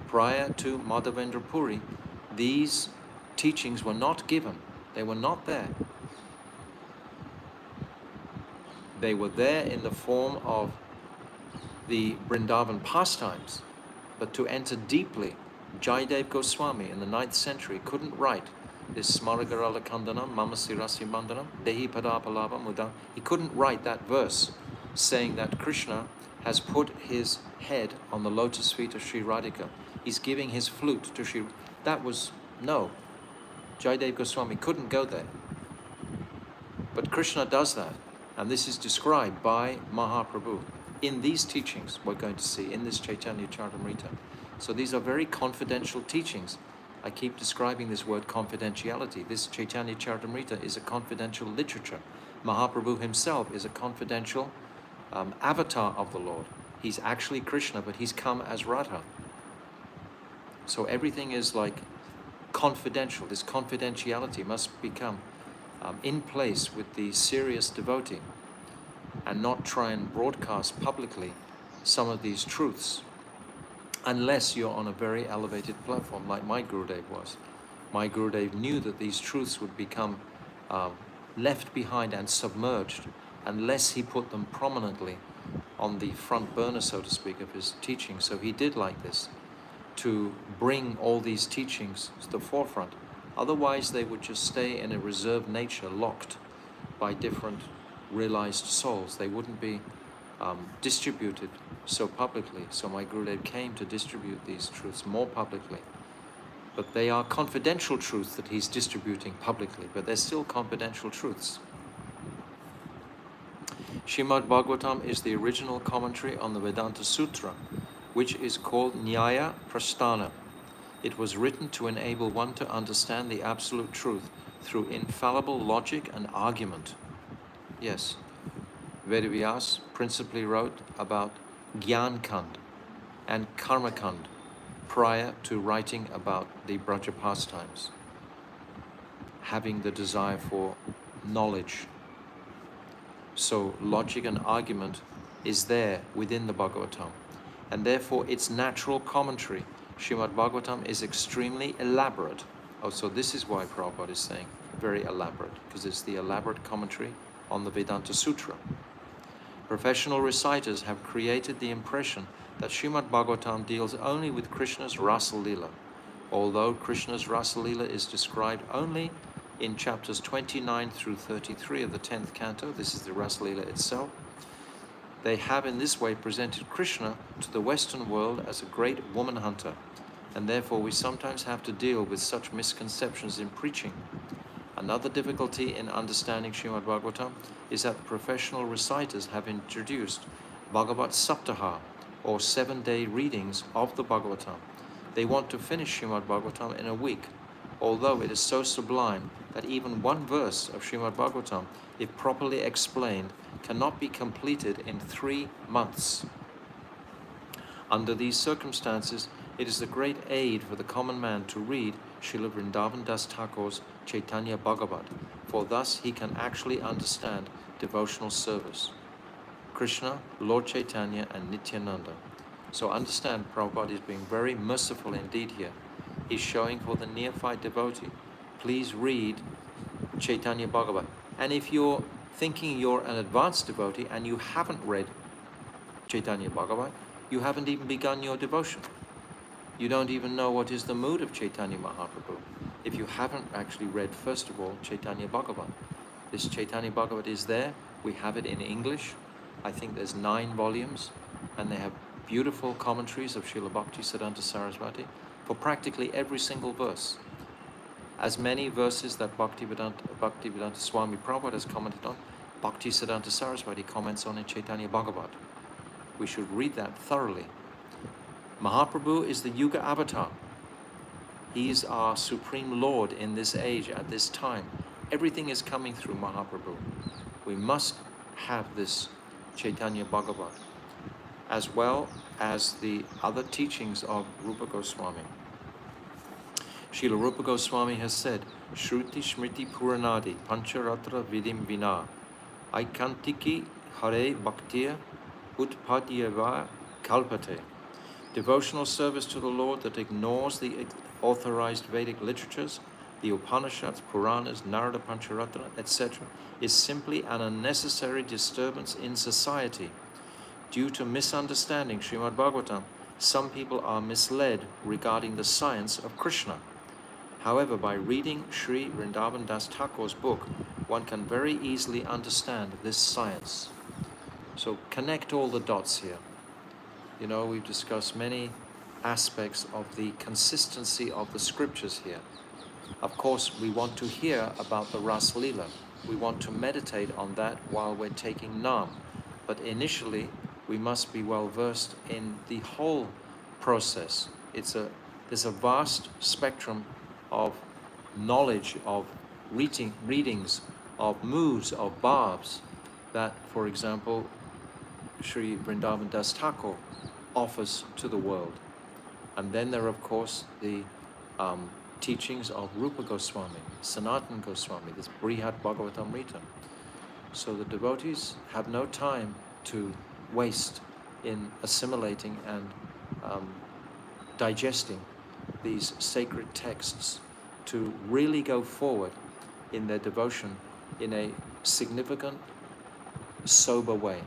Speaker 1: Prior to Madhavendra Puri, these teachings were not given. They were not there. They were there in the form of the Vrindavan pastimes, but to enter deeply Jayadev Goswami in the 9th century couldn't write this Smaragarala Kandanam, Mamasirasi Bandhanam, Dehi Padapalava Mudam. He couldn't write that verse saying that Krishna has put his head on the lotus feet of Sri Radhika. He's giving his flute to Sri. That was, no. Jayadev Goswami couldn't go there. But Krishna does that. And this is described by Mahaprabhu in these teachings we're going to see in this Caitanya Caritamrta. So these are very confidential teachings. I keep describing this word confidentiality. This Caitanya Caritamrta is a confidential literature. Mahaprabhu himself is a confidential avatar of the Lord. He's actually Krishna, but he's come as Radha. So everything is like confidential. This confidentiality must become in place with the serious devotee and not try and broadcast publicly some of these truths unless you're on a very elevated platform like my Gurudev was. My Gurudev knew that these truths would become left behind and submerged unless he put them prominently on the front burner, so to speak, of his teaching. So he did like this, to bring all these teachings to the forefront. Otherwise, they would just stay in a reserved nature, locked by different realized souls. They wouldn't be distributed so publicly. So my Gurudev came to distribute these truths more publicly. But they are confidential truths that he's distributing publicly, but they're still confidential truths. Srimad Bhagavatam is the original commentary on the Vedanta Sutra, which is called Nyaya Prasthana. It was written to enable one to understand the absolute truth through infallible logic and argument. Yes, Vedavyas principally wrote about Gyan Kand and Karma Kand prior to writing about the Braja pastimes, having the desire for knowledge. So logic and argument is there within the Bhagavatam, and therefore its natural commentary, Srimad Bhagavatam, is extremely elaborate. Oh, so this is why Prabhupada is saying very elaborate, because it's the elaborate commentary on the Vedanta Sutra. Professional reciters have created the impression that Srimad Bhagavatam deals only with Krishna's Rasa-lila, although Krishna's Rasa-lila is described only in chapters 29 through 33 of the 10th canto. This is the Rasa-lila itself. They have in this way presented Krishna to the Western world as a great woman hunter, and therefore we sometimes have to deal with such misconceptions in preaching. Another difficulty in understanding Srimad Bhagavatam is that professional reciters have introduced Bhagavat Saptaha, or 7-day readings of the Bhagavatam. They want to finish Srimad Bhagavatam in a week, although it is so sublime that even one verse of Srimad Bhagavatam, if properly explained, cannot be completed in 3 months. Under these circumstances, it is a great aid for the common man to read Srila Vrindavan Das Thakur's Chaitanya Bhagavat, for thus he can actually understand devotional service. Krishna, Lord Chaitanya, and Nityananda. So understand, Prabhupada is being very merciful indeed here. He's showing for the neophyte devotee, please read Chaitanya Bhagavat. And if you're thinking you're an advanced devotee and you haven't read Chaitanya Bhagavat, you haven't even begun your devotion. You don't even know what is the mood of Chaitanya Mahaprabhu if you haven't actually read, first of all, Chaitanya Bhagavat. This Chaitanya Bhagavat is there. We have it in English. I think there's 9 volumes, and they have beautiful commentaries of Srila Bhaktisiddhanta Saraswati for practically every single verse. As many verses that Bhaktivedanta Swami Prabhupada has commented on, Bhaktisiddhanta Saraswati comments on in Chaitanya Bhagavat. We should read that thoroughly. Mahaprabhu is the Yuga avatar. He is our Supreme Lord in this age, at this time. Everything is coming through Mahaprabhu. We must have this Chaitanya Bhagavat, as well as the other teachings of Rupa Goswami. Srila Rupa Goswami has said, Shruti Smriti Puranadi Pancharatra Vidim Vina Aikantiki Hare Bhaktiya Utpadyava Kalpate. Devotional service to the Lord that ignores the authorized Vedic literatures, the Upanishads, Puranas, Narada Pancharatra, etc., is simply an unnecessary disturbance in society. Due to misunderstanding Srimad Bhagavatam, some people are misled regarding the science of Krishna. However, by reading Sri Vrindavan Das Thakur's book, one can very easily understand this science. So connect all the dots here. You know, we've discussed many aspects of the consistency of the scriptures here. Of course, we want to hear about the Ras Lila. We want to meditate on that while we're taking Nam. But initially, we must be well versed in the whole process. There's a vast spectrum of knowledge, of readings, of moves, of bhavs that, for example, Sri Vrindavan Das Thakur offers to the world. And then there are, of course, the teachings of Rupa Goswami, Sanatana Goswami, this Brihad Bhagavatamrita. So the devotees have no time to waste in assimilating and digesting these sacred texts to really go forward in their devotion in a significant, sober way.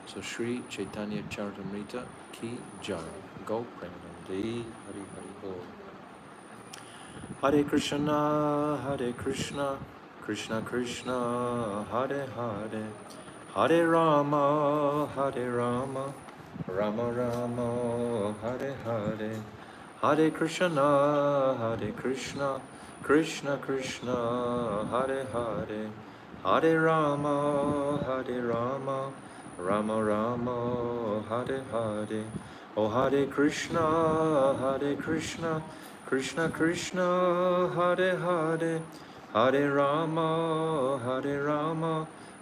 Speaker 1: So Sri Caitanya Caritamrta Ki Jai. Go Premanandi Hari Hari Bol. Hare Krishna, Krishna Krishna, Hare Hare, Hare Rama, Rama Rama, Hare Hare, Hare Krishna, Krishna Krishna, Hare Hare, Hare Rama, Rama Rama, Hare Hare. Oh Hare Krishna, Krishna Krishna, Hare Hare, Hare Rama,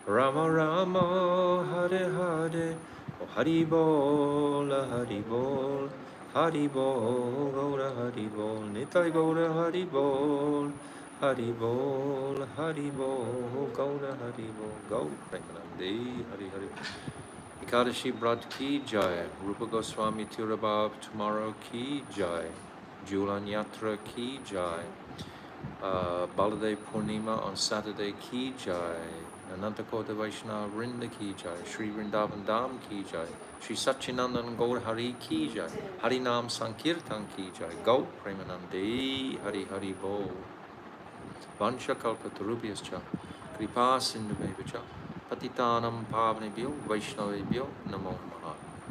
Speaker 1: Rama Rama, Hare Hare. Oh Hari Bol, Hari Bol, Hari Bol, Gaura Hari Bol, Nitai Gaura Hari Bol, Hari Bol, Hari Bol, Gaura Hari Bol, Gau Premanandi, Hari Hari. Ekadashi Brat Ki Jai, Rupa Goswami Tirabhav tomorrow Ki Jai, Julan Yatra Ki Jai, Baladev Purnima on Saturday Ki Jai, Anantakota Vaishnava Vrinda Ki Jai, Sri Vrindavan Dham Ki Jai, Sri Satchinandan Gaur Hari Ki Jai, Harinam Sankirtan Ki Jai, Gau Premanandi, Hari Hari Bol. Vansha Kalpatarubhyascha, Kripa Sindhuvevacha, Patitanam Pavnebhyo, Vaishnavebhyo, Namo Namaha.